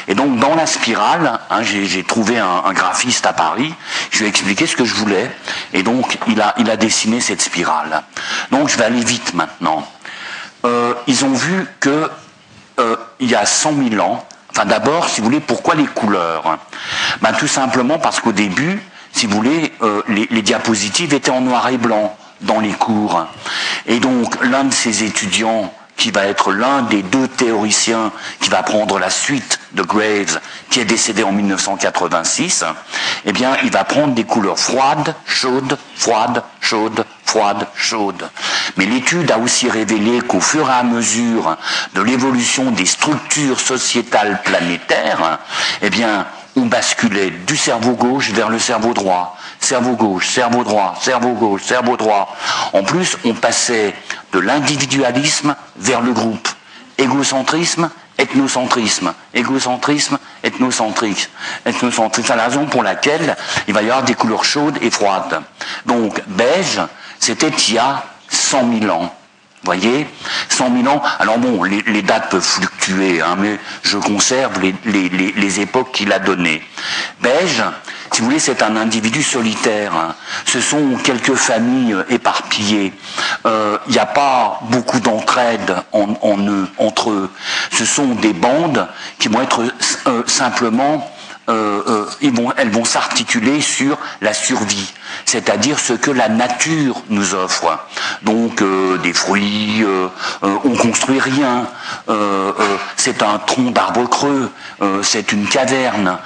Et donc dans la spirale, hein, j'ai trouvé un graphiste à Paris, je lui ai expliqué ce que je voulais, et donc il a dessiné cette spirale. Donc je vais aller vite maintenant. Ils ont vu que il y a 100 000 ans, enfin d'abord, si vous voulez, pourquoi les couleurs ? Ben, tout simplement parce qu'au début, si vous voulez, les diapositives étaient en noir et blanc dans les cours. Et donc l'un de ces étudiants, qui va être l'un des 2 théoriciens qui va prendre la suite de Graves, qui est décédé en 1986, eh bien, il va prendre des couleurs froides, chaudes, froides, chaudes, froides, chaudes. Mais l'étude a aussi révélé qu'au fur et à mesure de l'évolution des structures sociétales planétaires, eh bien, on basculait du cerveau gauche vers le cerveau droit. Cerveau gauche, cerveau droit, cerveau gauche, cerveau droit. En plus, on passait de l'individualisme vers le groupe. Égocentrisme, ethnocentrisme, égocentrisme, Ethnocentrique. Ethnocentrique, c'est la raison pour laquelle il va y avoir des couleurs chaudes et froides. Donc, beige, c'était il y a 100 000 ans. Vous voyez, 100 000 ans. Alors bon, les dates peuvent fluctuer, hein, mais je conserve les époques qu'il a données. Beige, si vous voulez, c'est un individu solitaire. Hein. Ce sont quelques familles éparpillées. Il n'y a pas beaucoup d'entraide entre eux. Ce sont des bandes qui vont être simplement... elles vont s'articuler sur la survie, c'est-à-dire ce que la nature nous offre. Donc des fruits, on construit rien, c'est un tronc d'arbre creux, c'est une caverne,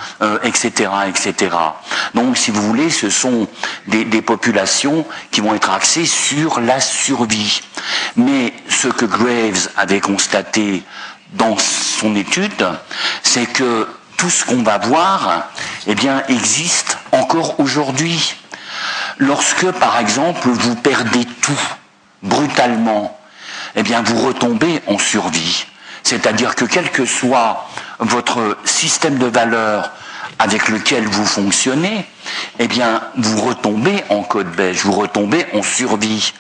etc., etc. Donc si vous voulez, ce sont des populations qui vont être axées sur la survie. Mais ce que Graves avait constaté dans son étude, c'est que tout ce qu'on va voir, eh bien, existe encore aujourd'hui. Lorsque, par exemple, vous perdez tout, brutalement, eh bien, vous retombez en survie. C'est-à-dire que quel que soit votre système de valeurs avec lequel vous fonctionnez, eh bien, vous retombez en code beige, vous retombez en survie.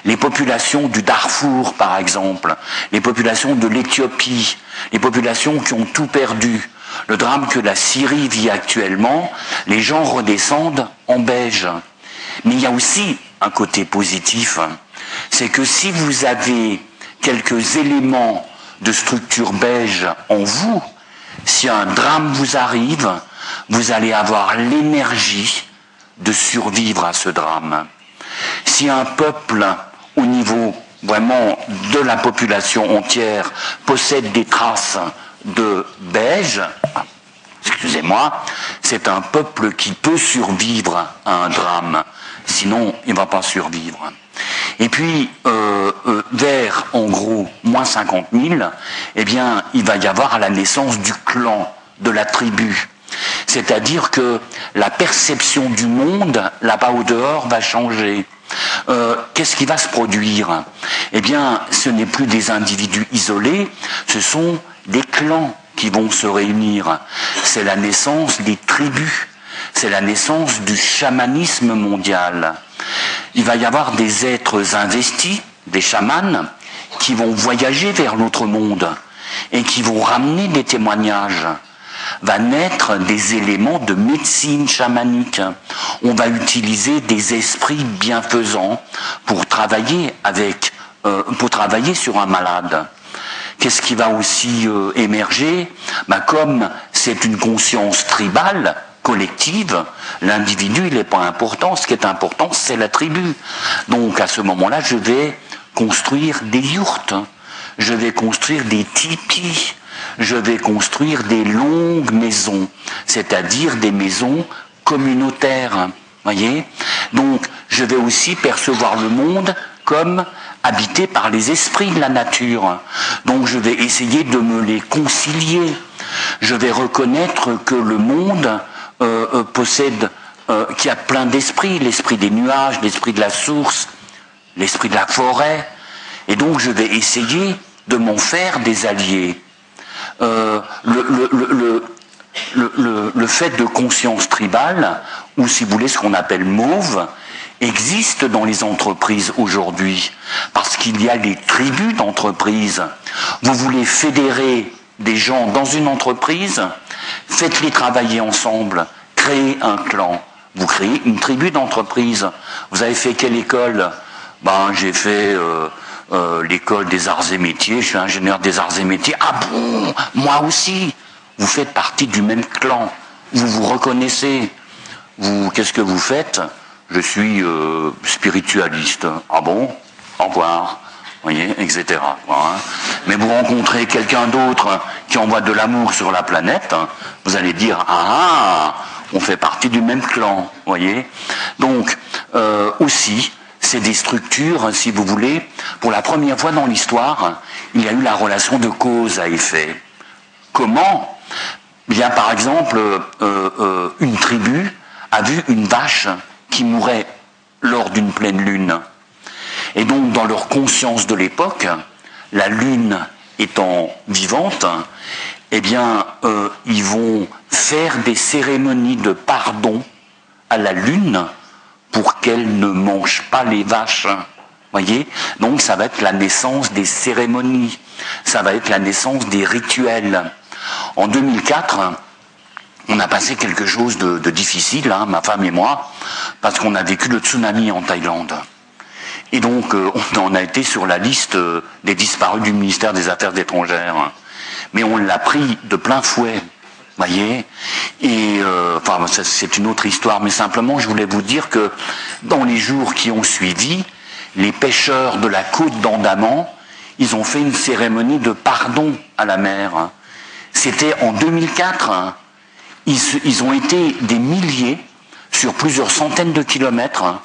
Les populations du Darfour, par exemple, les populations de l'Éthiopie, les populations qui ont tout perdu, le drame que la Syrie vit actuellement, les gens redescendent en beige. Mais il y a aussi un côté positif, c'est que si vous avez quelques éléments de structure beige en vous, si un drame vous arrive, vous allez avoir l'énergie de survivre à ce drame. Si un peuple, au niveau vraiment de la population entière, possède des traces de beige, excusez-moi, c'est un peuple qui peut survivre à un drame, sinon il ne va pas survivre. Et puis, vers, en gros, moins 50 000, eh bien, il va y avoir la naissance du clan, de la tribu. C'est-à-dire que la perception du monde, là-bas au dehors, va changer. Qu'est-ce qui va se produire? Eh bien, ce n'est plus des individus isolés, ce sont des clans qui vont se réunir. C'est la naissance des tribus, c'est la naissance du chamanisme mondial. Il va y avoir des êtres investis, des chamans, qui vont voyager vers l'autre monde et qui vont ramener des témoignages. Va naître des éléments de médecine chamanique. On va utiliser des esprits bienfaisants pour travailler sur un malade. Qu'est-ce qui va aussi émerger? Comme c'est une conscience tribale, collective, l'individu, il n'est pas important. Ce qui est important, c'est la tribu. Donc, à ce moment-là, je vais construire des yourtes, je vais construire des tipis, je vais construire des longues maisons, c'est-à-dire des maisons communautaires. Voyez? Donc, je vais aussi percevoir le monde comme habité par les esprits de la nature. Donc, je vais essayer de me les concilier. Je vais reconnaître que le monde possède, qu'il y a plein d'esprits, l'esprit des nuages, l'esprit de la source, l'esprit de la forêt. Et donc, je vais essayer de m'en faire des alliés. Le fait de conscience tribale, ou si vous voulez ce qu'on appelle mauve, existe dans les entreprises aujourd'hui, parce qu'il y a les tribus d'entreprises. Vous voulez fédérer des gens dans une entreprise, faites-les travailler ensemble, créez un clan, vous créez une tribu d'entreprise. Vous avez fait quelle école? J'ai fait l'école des arts et métiers, je suis ingénieur des arts et métiers. Ah bon, moi aussi. Vous faites partie du même clan, vous vous reconnaissez. Qu'est-ce que vous faites? Je suis spiritualiste. Ah bon? Au revoir. Vous voyez, etc. Mais vous rencontrez quelqu'un d'autre qui envoie de l'amour sur la planète, vous allez dire, on fait partie du même clan. Vous voyez? Donc, aussi, c'est des structures, si vous voulez, pour la première fois dans l'histoire, il y a eu la relation de cause à effet. Comment? Bien, par exemple, une tribu a vu une vache qui mourait lors d'une pleine lune. Et donc, dans leur conscience de l'époque, la lune étant vivante, eh bien, ils vont faire des cérémonies de pardon à la lune pour qu'elle ne mange pas les vaches. Voyez ? Donc ça va être la naissance des cérémonies, ça va être la naissance des rituels. En 2004, on a passé quelque chose de difficile, hein, ma femme et moi, parce qu'on a vécu le tsunami en Thaïlande. Et donc, on en a été sur la liste des disparus du ministère des Affaires étrangères. Mais on l'a pris de plein fouet, voyez. Et, enfin, c'est une autre histoire, mais simplement, je voulais vous dire que dans les jours qui ont suivi, les pêcheurs de la côte d'Andaman, ils ont fait une cérémonie de pardon à la mer. C'était en 2004. Ils ont été des milliers, sur plusieurs centaines de kilomètres,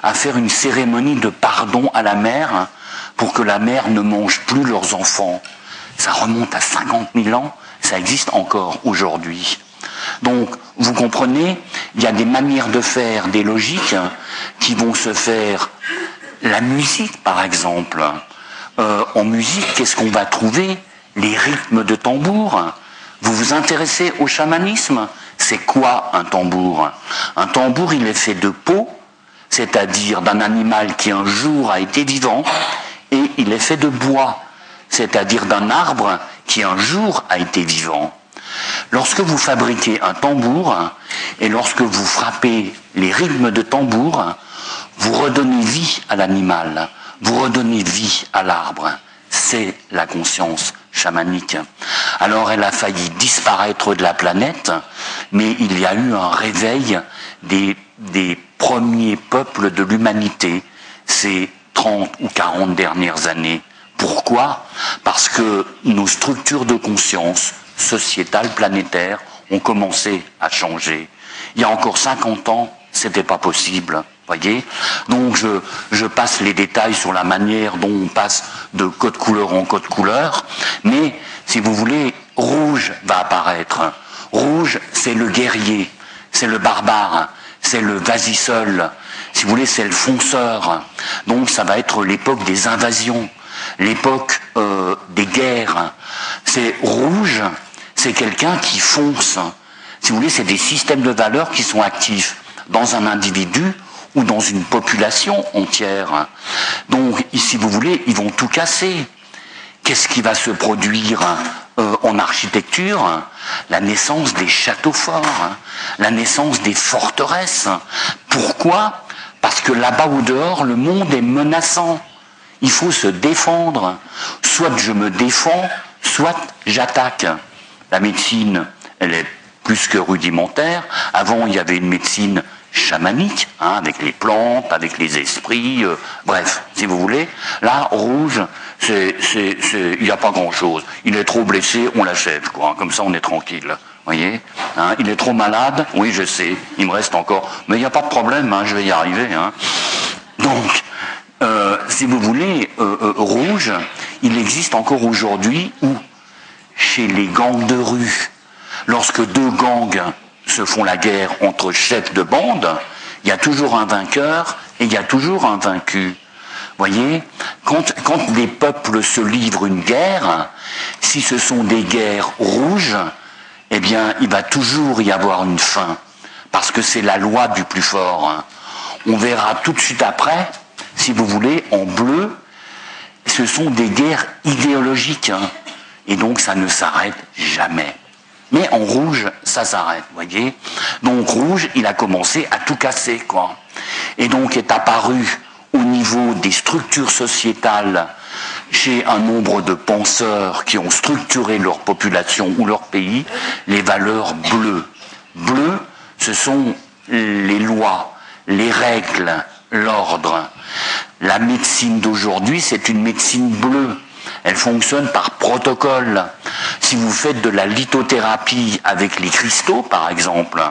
à faire une cérémonie de pardon à la mer pour que la mer ne mange plus leurs enfants. Ça remonte à 50 000 ans, ça existe encore aujourd'hui. Donc, vous comprenez, il y a des manières de faire, des logiques qui vont se faire. La musique, par exemple. En musique, qu'est-ce qu'on va trouver ? Les rythmes de tambour. Vous vous intéressez au chamanisme ? C'est quoi un tambour ? Un tambour, il est fait de peau, c'est-à-dire d'un animal qui un jour a été vivant, et il est fait de bois, c'est-à-dire d'un arbre qui un jour a été vivant. Lorsque vous fabriquez un tambour, et lorsque vous frappez les rythmes de tambour, vous redonnez vie à l'animal, vous redonnez vie à l'arbre. C'est la conscience chamanique. Alors elle a failli disparaître de la planète, mais il y a eu un réveil des premiers peuples de l'humanité ces 30 ou 40 dernières années. Pourquoi ? Parce que nos structures de conscience sociétales, planétaires, ont commencé à changer. Il y a encore 50 ans, c'était pas possible. Voyez ? Donc je passe les détails sur la manière dont on passe de code couleur en code couleur, mais si vous voulez, rouge va apparaître. Rouge, c'est le guerrier, c'est le barbare, c'est le vas-y seul, si vous voulez, c'est le fonceur. Donc ça va être l'époque des invasions, l'époque des guerres. C'est rouge, c'est quelqu'un qui fonce. Si vous voulez, c'est des systèmes de valeurs qui sont actifs dans un individu ou dans une population entière. Donc, si vous voulez, ils vont tout casser. Qu'est-ce qui va se produire en architecture ? La naissance des châteaux forts, la naissance des forteresses. Pourquoi ? Parce que là-bas au dehors, le monde est menaçant. Il faut se défendre. Soit je me défends, soit j'attaque. La médecine, elle est plus que rudimentaire. Avant, il y avait une médecine chamanique, hein, avec les plantes, avec les esprits, bref, si vous voulez. Là, rouge, il n'y a pas grand-chose. Il est trop blessé, on l'achève, quoi. Hein, comme ça, on est tranquille. Voyez, hein, il est trop malade, oui, je sais, il me reste encore, mais il n'y a pas de problème, hein, je vais y arriver. Hein. Donc, si vous voulez, rouge, il existe encore aujourd'hui où, chez les gangs de rue, lorsque deux gangs se font la guerre entre chefs de bande, il y a toujours un vainqueur et il y a toujours un vaincu. Voyez, quand des peuples se livrent une guerre, si ce sont des guerres rouges, eh bien, il va toujours y avoir une fin, parce que c'est la loi du plus fort. On verra tout de suite après, si vous voulez, en bleu, ce sont des guerres idéologiques, et donc ça ne s'arrête jamais. Mais en rouge, ça s'arrête, voyez. Donc rouge, il a commencé à tout casser, quoi. Et donc est apparu au niveau des structures sociétales chez un nombre de penseurs qui ont structuré leur population ou leur pays, les valeurs bleues. Bleu, ce sont les lois, les règles, l'ordre. La médecine d'aujourd'hui, c'est une médecine bleue. Elle fonctionne par protocole. Si vous faites de la lithothérapie avec les cristaux, par exemple,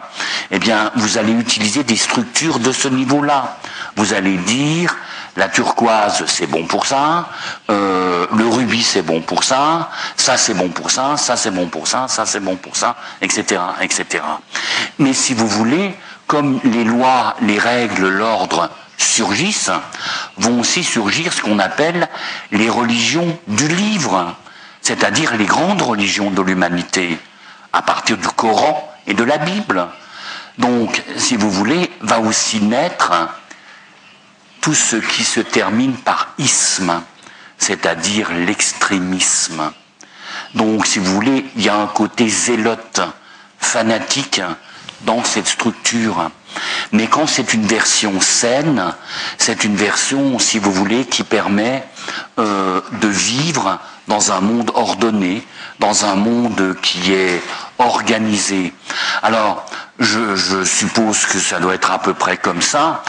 eh bien, vous allez utiliser des structures de ce niveau-là. Vous allez dire, la turquoise, c'est bon pour ça, le rubis, c'est bon pour ça c'est bon pour ça, ça c'est bon pour ça c'est bon pour ça, etc., etc. Mais si vous voulez, comme les lois, les règles, l'ordre surgissent, vont aussi surgir ce qu'on appelle les religions du livre. c'est-à-dire les grandes religions de l'humanité, à partir du Coran et de la Bible. Donc, si vous voulez, va aussi naître tout ce qui se termine par isme, c'est-à-dire l'extrémisme. Donc, si vous voulez, il y a un côté zélote, fanatique dans cette structure. Mais quand c'est une version saine, c'est une version, si vous voulez, qui permet de vivre dans un monde ordonné, dans un monde qui est organisé. Alors, je suppose que ça doit être à peu près comme ça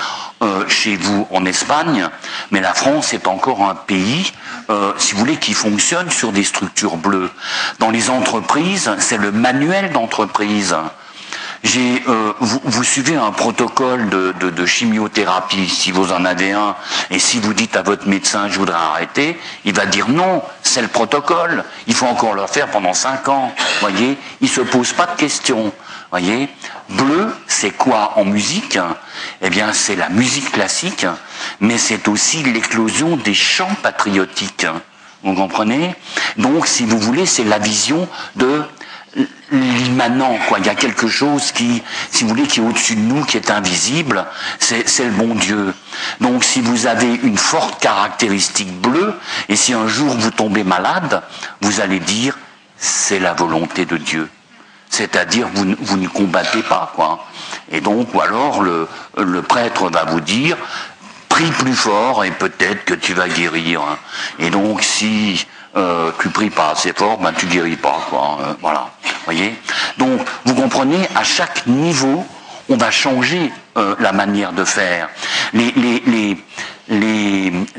chez vous en Espagne, mais la France est encore un pays, si vous voulez, qui fonctionne sur des structures bleues. Dans les entreprises, c'est le manuel d'entreprise. Vous suivez un protocole de chimiothérapie, si vous en avez un, et si vous dites à votre médecin « je voudrais arrêter », il va dire « non, c'est le protocole, il faut encore le faire pendant 5 ans ». Voyez, il se pose pas de questions. Voyez, bleu, c'est quoi en musique? Eh bien, c'est la musique classique, mais c'est aussi l'éclosion des chants patriotiques. Vous comprenez? Donc, si vous voulez, c'est la vision de l'immanent, quoi. Il y a quelque chose qui, si vous voulez, qui est au-dessus de nous, qui est invisible, c'est le bon Dieu. Donc, si vous avez une forte caractéristique bleue, et si un jour vous tombez malade, vous allez dire, c'est la volonté de Dieu. C'est-à-dire, vous ne combattez pas, quoi. Et donc, ou alors, le prêtre va vous dire, prie plus fort et peut-être que tu vas guérir. Et donc, si tu pries pas assez fort, ben tu guéris pas, quoi. Voilà. Voyez. Donc, vous comprenez, à chaque niveau, on va changer la manière de faire. Les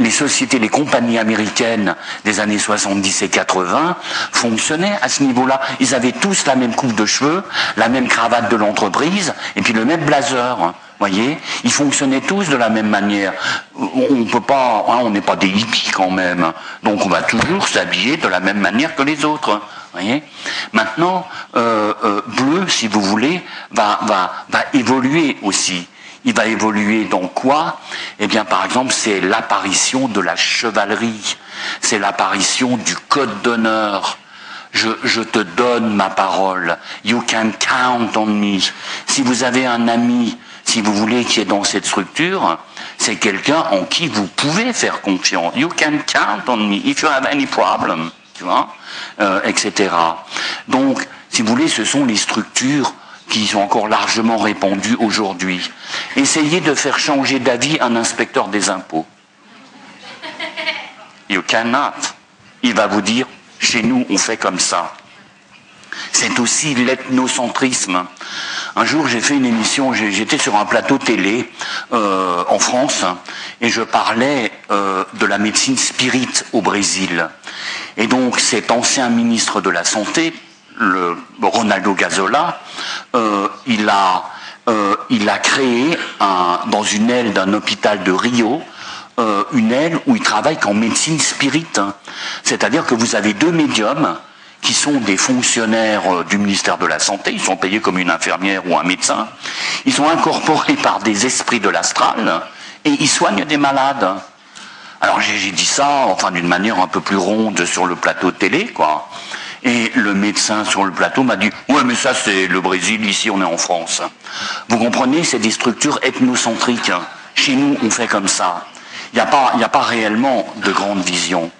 sociétés, les compagnies américaines des années 70 et 80 fonctionnaient à ce niveau-là. Ils avaient tous la même coupe de cheveux, la même cravate de l'entreprise, et puis le même blazer. Voyez, ils fonctionnaient tous de la même manière. On peut pas, on n'est pas des hippies quand même. Donc on va toujours s'habiller de la même manière que les autres. Voyez. Maintenant, bleu, si vous voulez, va évoluer aussi. Il va évoluer dans quoi? Eh bien, par exemple, c'est l'apparition de la chevalerie. C'est l'apparition du code d'honneur. Je te donne ma parole. You can count on me. Si vous avez un ami, si vous voulez, qui est dans cette structure, c'est quelqu'un en qui vous pouvez faire confiance. You can count on me if you have any problem. Tu vois, etc. Donc, si vous voulez, ce sont les structures qui sont encore largement répandues aujourd'hui. Essayez de faire changer d'avis un inspecteur des impôts. You cannot. Il va vous dire, chez nous, on fait comme ça. C'est aussi l'ethnocentrisme. Un jour, j'ai fait une émission, j'étais sur un plateau télé en France, et je parlais de la médecine spirit au Brésil. Et donc, cet ancien ministre de la Santé, le Ronaldo Gazola, il a créé dans une aile d'un hôpital de Rio, une aile où il travaille qu'en médecine spirit. C'est-à-dire que vous avez 2 médiums qui sont des fonctionnaires du ministère de la Santé, ils sont payés comme une infirmière ou un médecin, ils sont incorporés par des esprits de l'astral et ils soignent des malades. Alors j'ai dit ça, enfin d'une manière un peu plus ronde sur le plateau de télé, quoi. Et le médecin sur le plateau m'a dit « Ouais, mais ça c'est le Brésil, ici on est en France. » Vous comprenez, c'est des structures ethnocentriques. Chez nous, on fait comme ça. Il n'y a pas réellement de grande vision.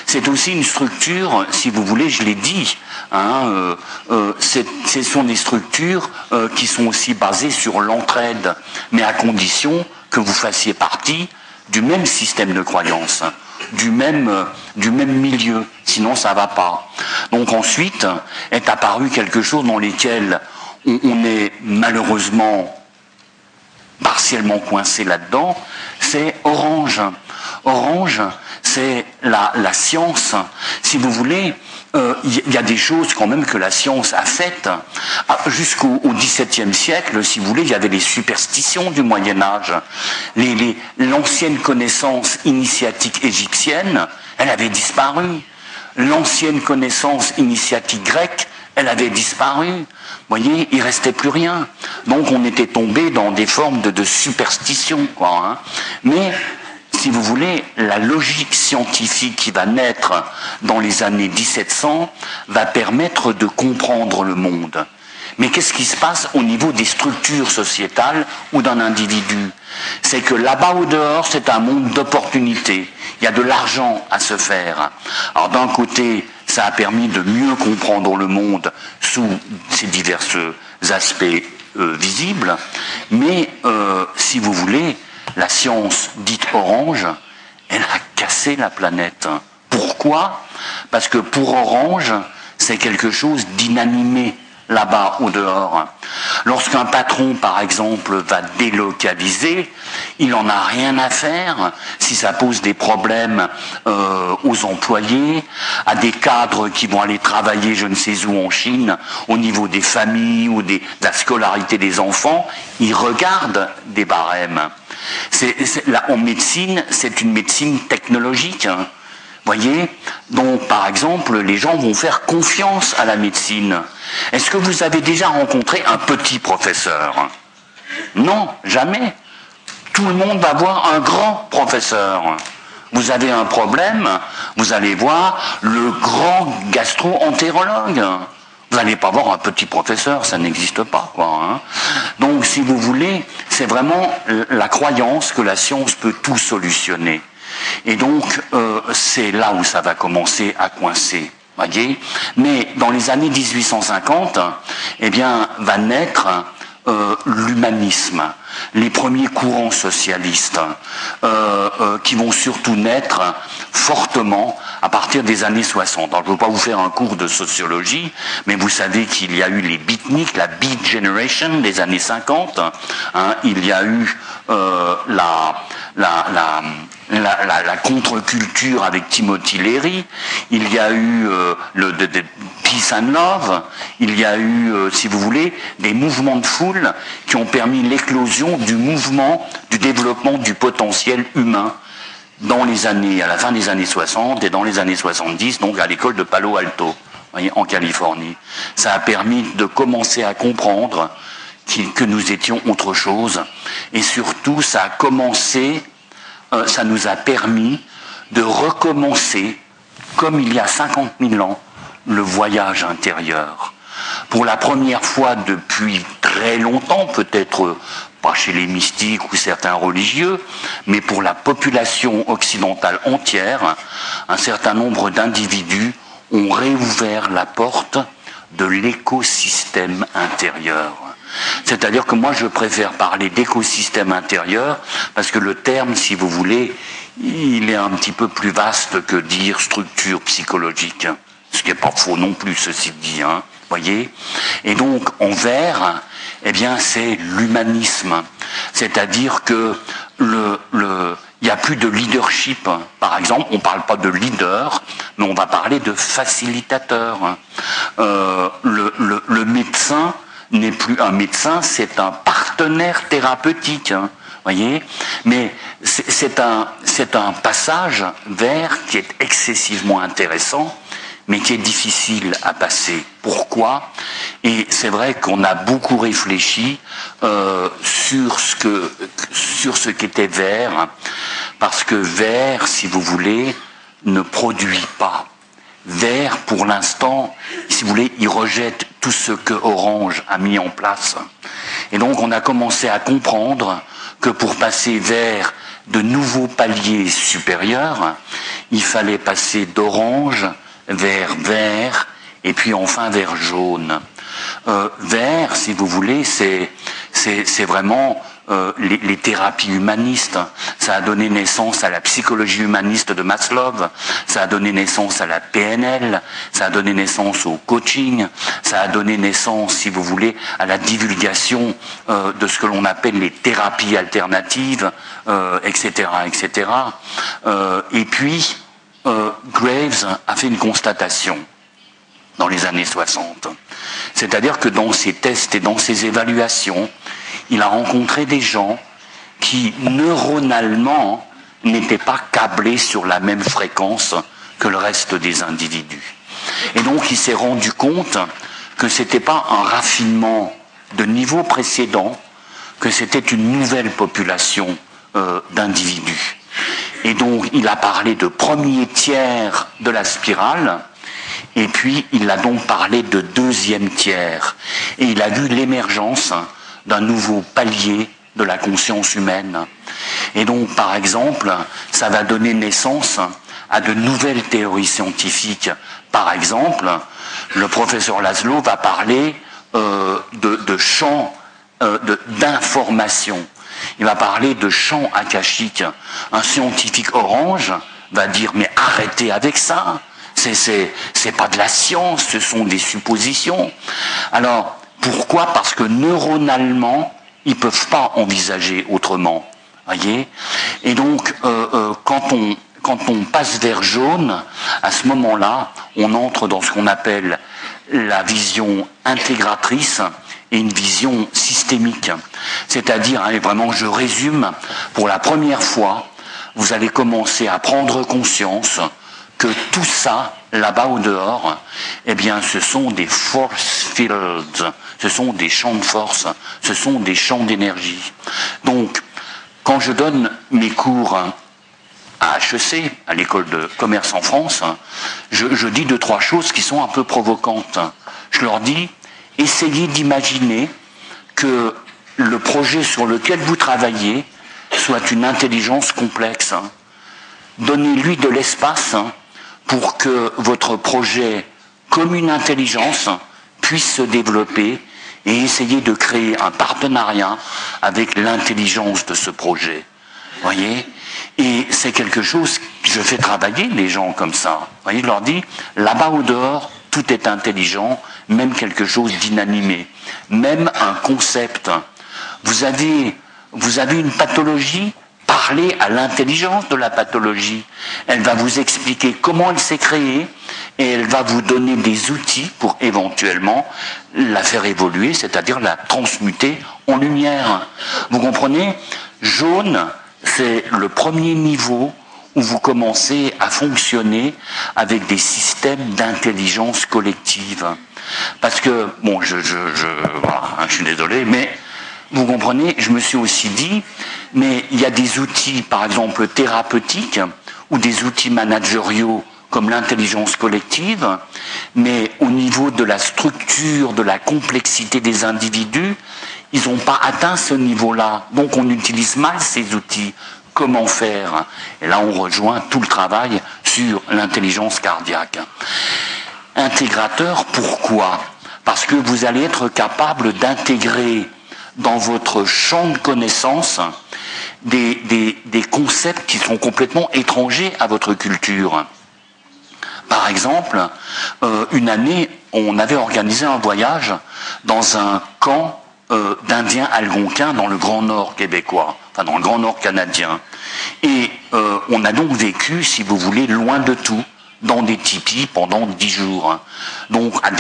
C'est aussi une structure, si vous voulez, je l'ai dit, ce sont des structures qui sont aussi basées sur l'entraide, mais à condition que vous fassiez partie du même système de croyance, du même milieu, sinon ça ne va pas. Donc ensuite est apparu quelque chose dans lequel on est malheureusement partiellement coincé là-dedans, c'est Orange. Orange, c'est la science. Si vous voulez, il y a des choses quand même que la science a faites. Jusqu'au XVIIe siècle, si vous voulez, il y avait les superstitions du Moyen-Âge. L'ancienne connaissance initiatique égyptienne, elle avait disparu. L'ancienne connaissance initiatique grecque, elle avait disparu. Vous voyez, il restait plus rien. Donc on était tombé dans des formes de superstition, quoi. Mais si vous voulez, la logique scientifique qui va naître dans les années 1700 va permettre de comprendre le monde. Mais qu'est-ce qui se passe au niveau des structures sociétales ou d'un individu? C'est que là-bas au dehors, c'est un monde d'opportunités. Il y a de l'argent à se faire. Alors d'un côté, ça a permis de mieux comprendre le monde sous ses divers aspects visibles, mais si vous voulez, la science dite orange, elle a cassé la planète. Pourquoi? Parce que pour Orange, c'est quelque chose d'inanimé là-bas au dehors. Lorsqu'un patron, par exemple, va délocaliser, il n'en a rien à faire si ça pose des problèmes aux employés, à des cadres qui vont aller travailler je ne sais où en Chine, au niveau des familles ou de la scolarité des enfants, il regarde des barèmes. Là, en médecine, c'est une médecine technologique. Voyez, donc par exemple, les gens vont faire confiance à la médecine. Est-ce que vous avez déjà rencontré un petit professeur? Non, jamais. Tout le monde va voir un grand professeur. Vous avez un problème, vous allez voir le grand gastro-entérologue. Vous n'allez pas voir un petit professeur, ça n'existe pas, quoi. Hein. Donc, si vous voulez, c'est vraiment la croyance que la science peut tout solutionner. Et donc, c'est là où ça va commencer à coincer, voyez. Mais dans les années 1850, eh bien, va naître l'humanisme, les premiers courants socialistes, qui vont surtout naître fortement à partir des années 60. Alors, je ne veux pas vous faire un cours de sociologie, mais vous savez qu'il y a eu les beatniks, la Beat Generation des années 50. Hein, il y a eu la contre-culture avec Timothy Leary, il y a eu de Peace and Love, il y a eu, si vous voulez, des mouvements de foule qui ont permis l'éclosion du mouvement du développement du potentiel humain à la fin des années 60 et dans les années 70, donc à l'école de Palo Alto, voyez, en Californie. Ça a permis de commencer à comprendre que nous étions autre chose, et surtout ça nous a permis de recommencer, comme il y a 50 000 ans, le voyage intérieur. Pour la première fois depuis très longtemps, peut-être pas chez les mystiques ou certains religieux, mais pour la population occidentale entière, un certain nombre d'individus ont réouvert la porte de l'écosystème intérieur. C'est-à-dire que moi je préfère parler d'écosystème intérieur parce que le terme, si vous voulez, il est un petit peu plus vaste que dire structure psychologique, ce qui n'est pas faux non plus, ceci dit, hein, voyez. Et donc en vert, eh bien c'est l'humanisme, c'est-à-dire que il n'y a plus de leadership. Par exemple, on ne parle pas de leader, mais on va parler de facilitateur. Le médecin n'est plus un médecin, c'est un partenaire thérapeutique, hein, voyez. Mais c'est un passage vers qui est excessivement intéressant, mais qui est difficile à passer. Pourquoi? Et c'est vrai qu'on a beaucoup réfléchi sur ce qu'était vert, parce que vert, si vous voulez, ne produit pas. Vert, pour l'instant, si vous voulez, il rejette tout ce que Orange a mis en place. Et donc, on a commencé à comprendre que pour passer vers de nouveaux paliers supérieurs, il fallait passer d'orange vers vert et puis enfin vers jaune. Vert, si vous voulez, c'est vraiment les thérapies humanistes. Ça a donné naissance à la psychologie humaniste de Maslow, ça a donné naissance à la PNL, ça a donné naissance au coaching, ça a donné naissance, si vous voulez, à la divulgation de ce que l'on appelle les thérapies alternatives, etc., etc. Et puis, Graves a fait une constatation dans les années 60. C'est-à-dire que dans ses tests et dans ses évaluations, il a rencontré des gens qui, neuronalement, n'étaient pas câblés sur la même fréquence que le reste des individus. Et donc, il s'est rendu compte que c'était pas un raffinement de niveau précédent, que c'était une nouvelle population d'individus. Et donc, il a parlé de premier tiers de la spirale, et puis il a donc parlé de deuxième tiers. Et il a vu l'émergence d'un nouveau palier de la conscience humaine. Et donc, par exemple, ça va donner naissance à de nouvelles théories scientifiques. Par exemple, le professeur Laszlo va parler de champs d'information. Il va parler de champs akashiques. Un scientifique orange va dire mais arrêtez avec ça. C'est pas de la science, ce sont des suppositions. Alors pourquoi? Parce que neuronalement ils peuvent pas envisager autrement. Voyez. Et donc quand on passe vers jaune, à ce moment-là, on entre dans ce qu'on appelle la vision intégratrice et une vision systémique. C'est-à-dire, et vraiment je résume, pour la première fois, vous allez commencer à prendre conscience que tout ça, là-bas au dehors, eh bien ce sont des force fields, ce sont des champs de force, ce sont des champs d'énergie. Donc, quand je donne mes cours à HEC, à l'école de commerce en France, je dis 2-3 choses qui sont un peu provocantes. Je leur dis, essayez d'imaginer que le projet sur lequel vous travaillez soit une intelligence complexe. Donnez-lui de l'espace pour que votre projet, comme une intelligence, puisse se développer et essayez de créer un partenariat avec l'intelligence de ce projet. Voyez ? Et c'est quelque chose que je fais travailler les gens comme ça. Vous voyez, je leur dis, là-bas au dehors, tout est intelligent, même quelque chose d'inanimé, même un concept. Vous avez une pathologie, parlez à l'intelligence de la pathologie. Elle va vous expliquer comment elle s'est créée et elle va vous donner des outils pour éventuellement la faire évoluer, c'est-à-dire la transmuter en lumière. Vous comprenez ? Jaune, c'est le premier niveau où vous commencez à fonctionner avec des systèmes d'intelligence collective. Parce que, bon, voilà, je suis désolé, mais vous comprenez, je me suis aussi dit, mais il y a des outils, par exemple, thérapeutiques, ou des outils managériaux, comme l'intelligence collective, mais au niveau de la structure, de la complexité des individus, ils n'ont pas atteint ce niveau-là. Donc on utilise mal ces outils. Comment faire? Et là on rejoint tout le travail sur l'intelligence cardiaque. Intégrateur, pourquoi? Parce que vous allez être capable d'intégrer dans votre champ de connaissances des concepts qui sont complètement étrangers à votre culture. Par exemple, une année, on avait organisé un voyage dans un camp d'Indiens algonquins dans le Grand Nord québécois, enfin dans le Grand Nord canadien. Et on a donc vécu, si vous voulez, loin de tout, dans des tipis pendant 10 jours. Donc à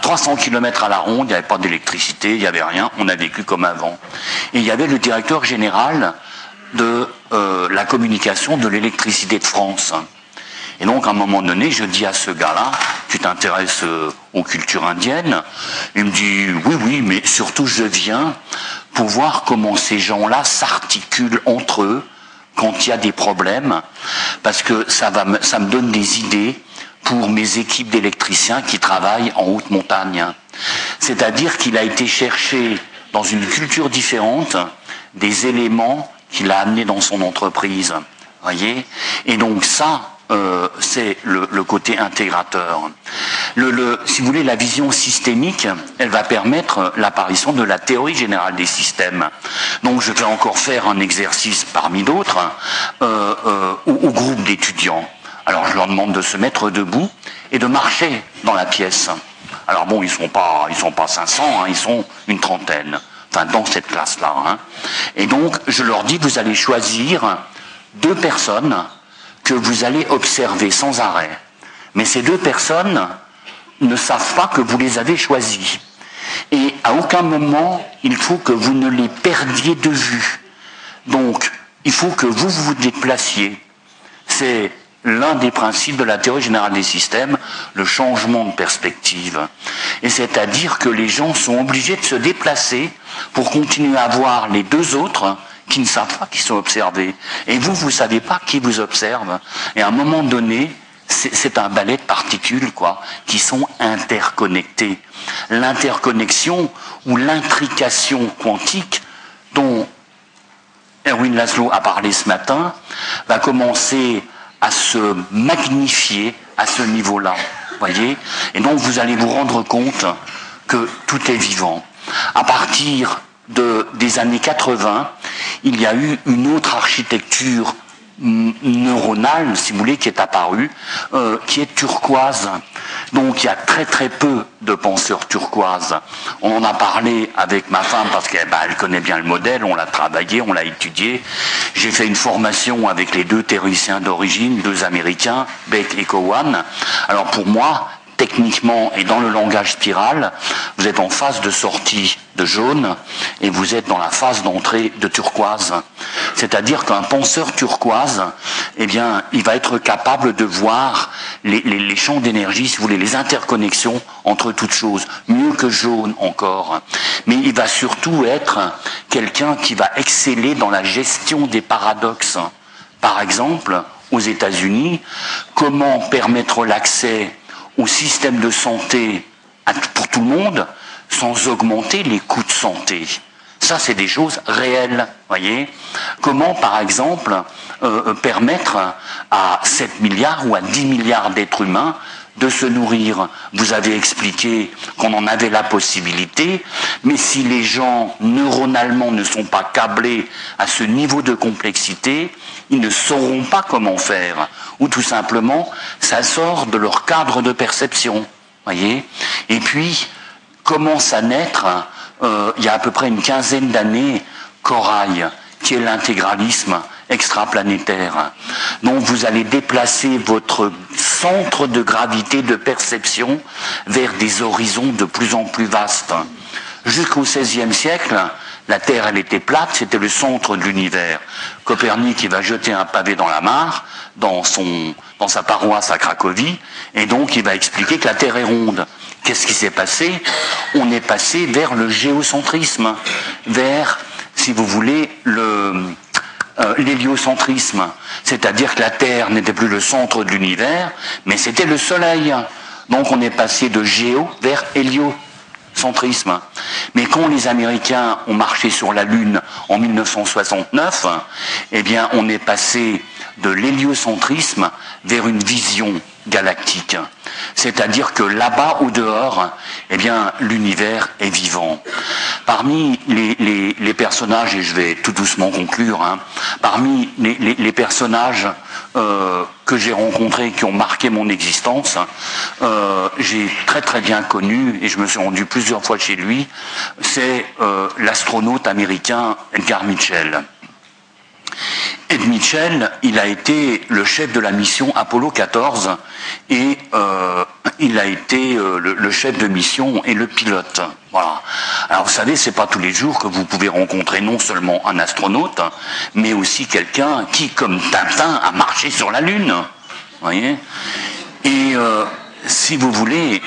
300 km à la ronde, il n'y avait pas d'électricité, il n'y avait rien, on a vécu comme avant. Et il y avait le directeur général de la communication de l'électricité de France. Et donc, à un moment donné, je dis à ce gars-là, tu t'intéresses aux cultures indiennes? Il me dit, oui, mais surtout je viens pour voir comment ces gens-là s'articulent entre eux quand il y a des problèmes, parce que ça me donne des idées pour mes équipes d'électriciens qui travaillent en haute montagne. C'est-à-dire qu'il a été chercher dans une culture différente des éléments qu'il a amenés dans son entreprise. Voyez? Et donc ça, c'est le côté intégrateur. Si vous voulez, la vision systémique, elle va permettre l'apparition de la théorie générale des systèmes. Donc je vais encore faire un exercice parmi d'autres au groupe d'étudiants. Alors je leur demande de se mettre debout et de marcher dans la pièce. Alors bon, ils sont pas 500, hein, ils sont une trentaine. Enfin, dans cette classe-là. Hein. Et donc, je leur dis, vous allez choisir 2 personnes que vous allez observer sans arrêt. Mais ces 2 personnes ne savent pas que vous les avez choisies. Et à aucun moment, il faut que vous ne les perdiez de vue. Donc, il faut que vous vous déplaciez. C'est l'un des principes de la théorie générale des systèmes, le changement de perspective. Et c'est-à-dire que les gens sont obligés de se déplacer pour continuer à voir les 2 autres qui ne savent pas qu'ils sont observés. Et vous ne savez pas qui vous observe. Et à un moment donné, c'est un balai de particules, quoi, qui sont interconnectées. L'interconnexion ou l'intrication quantique dont Erwin Laszlo a parlé ce matin va commencer à se magnifier à ce niveau-là, voyez. Et donc vous allez vous rendre compte que tout est vivant. À partir des années 80, il y a eu une autre architecture neuronale, si vous voulez, qui est apparue, qui est turquoise. Donc il y a très très peu de penseurs turquoises. On en a parlé avec ma femme parce qu'elle elle connaît bien le modèle, on l'a travaillé, on l'a étudié. J'ai fait une formation avec les deux théoriciens d'origine, deux Américains, Beck et Cowan. Alors pour moi, techniquement et dans le langage spiral, vous êtes en phase de sortie de jaune et vous êtes dans la phase d'entrée de turquoise. C'est-à-dire qu'un penseur turquoise, eh bien, il va être capable de voir les champs d'énergie, si vous voulez, les interconnexions entre toutes choses, mieux que jaune encore. Mais il va surtout être quelqu'un qui va exceller dans la gestion des paradoxes. Par exemple, aux États-Unis, comment permettre l'accès au système de santé pour tout le monde sans augmenter les coûts de santé. Ça, c'est des choses réelles, voyez. Comment, par exemple, permettre à 7 milliards ou à 10 milliards d'êtres humains de se nourrir. Vous avez expliqué qu'on en avait la possibilité, mais si les gens neuronalement ne sont pas câblés à ce niveau de complexité, ils ne sauront pas comment faire. Ou tout simplement, ça sort de leur cadre de perception, voyez. Et puis, commence à naître, il y a à peu près une quinzaine d'années, Corail, qui est l'intégralisme extraplanétaire. Donc vous allez déplacer votre centre de gravité de perception vers des horizons de plus en plus vastes. Jusqu'au XVIe siècle, la Terre, elle était plate, c'était le centre de l'univers. Copernic, il va jeter un pavé dans la mare, dans sa paroisse à Cracovie, et donc il va expliquer que la Terre est ronde. Qu'est-ce qui s'est passé? On est passé vers le géocentrisme, vers, si vous voulez, l'héliocentrisme. C'est-à-dire que la Terre n'était plus le centre de l'univers, mais c'était le Soleil. Donc on est passé de géo vers héliocentrisme. Mais quand les Américains ont marché sur la Lune en 1969, eh bien on est passé de l'héliocentrisme vers une vision galactique. C'est-à-dire que là-bas, au dehors, eh bien, l'univers est vivant. Parmi les personnages, et je vais tout doucement conclure, hein, parmi les personnages que j'ai rencontrés, qui ont marqué mon existence, j'ai très très bien connu, et je me suis rendu plusieurs fois chez lui, c'est l'astronaute américain Edgar Mitchell. Ed Mitchell, il a été le chef de la mission Apollo 14 et il a été le chef de mission et le pilote. Voilà. Alors vous savez, c'est pas tous les jours que vous pouvez rencontrer non seulement un astronaute, mais aussi quelqu'un qui, comme Tintin, a marché sur la Lune. Vous voyez ? Et si vous voulez,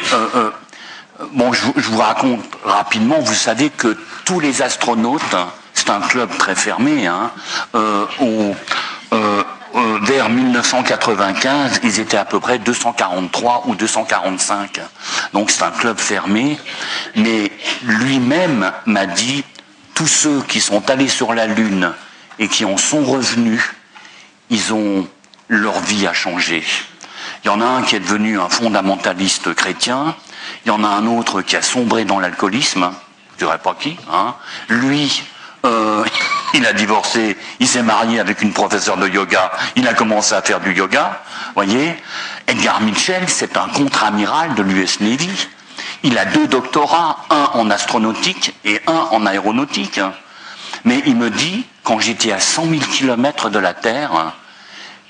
bon, je vous raconte rapidement. Vous savez que tous les astronautes, c'est un club très fermé, hein, vers 1995, ils étaient à peu près 243 ou 245. Donc c'est un club fermé, mais lui-même m'a dit, tous ceux qui sont allés sur la Lune et qui en sont revenus, leur vie a changé. Il y en a un qui est devenu un fondamentaliste chrétien, il y en a un autre qui a sombré dans l'alcoolisme, je ne dirais pas qui, hein. Lui, il a divorcé, il s'est marié avec une professeure de yoga, il a commencé à faire du yoga, voyez. Edgar Mitchell, c'est un contre-amiral de l'US Navy. Il a 2 doctorats, un en astronautique et un en aéronautique. Mais il me dit, quand j'étais à 100 000 kilomètres de la Terre,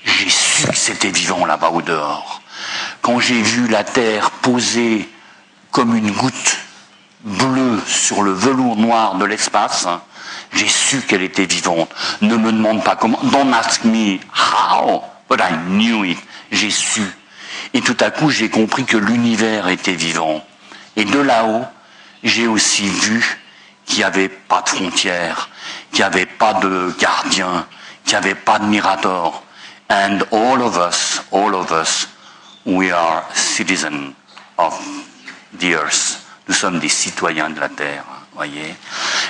j'ai su que c'était vivant là-bas au dehors. Quand j'ai vu la Terre posée comme une goutte bleue sur le velours noir de l'espace, j'ai su qu'elle était vivante. Ne me demande pas comment. Don't ask me how, but I knew it. J'ai su. Et tout à coup, j'ai compris que l'univers était vivant. Et de là-haut, j'ai aussi vu qu'il n'y avait pas de frontières, qu'il n'y avait pas de gardiens, qu'il n'y avait pas de mirador. And all of us, we are citizens of the earth. Nous sommes des citoyens de la terre, voyez.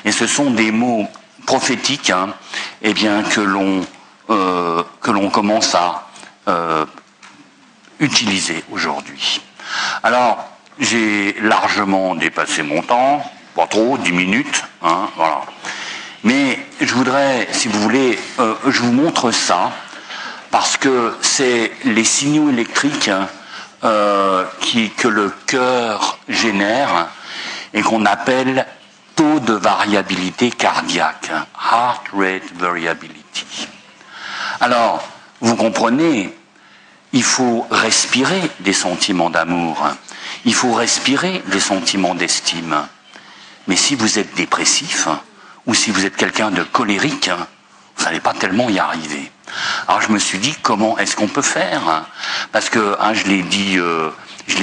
Et ce sont des mots prophétiques, eh bien, que l'on commence à utiliser aujourd'hui. Alors, j'ai largement dépassé mon temps, pas trop, 10 minutes, voilà. Mais je voudrais, si vous voulez, je vous montre ça, parce que c'est les signaux électriques que le cœur génère et qu'on appelle taux de variabilité cardiaque, heart rate variability. Alors, vous comprenez, il faut respirer des sentiments d'amour, il faut respirer des sentiments d'estime. Mais si vous êtes dépressif, ou si vous êtes quelqu'un de colérique, vous n'allez pas tellement y arriver. Alors je me suis dit, comment est-ce qu'on peut faire? Parce que je l'ai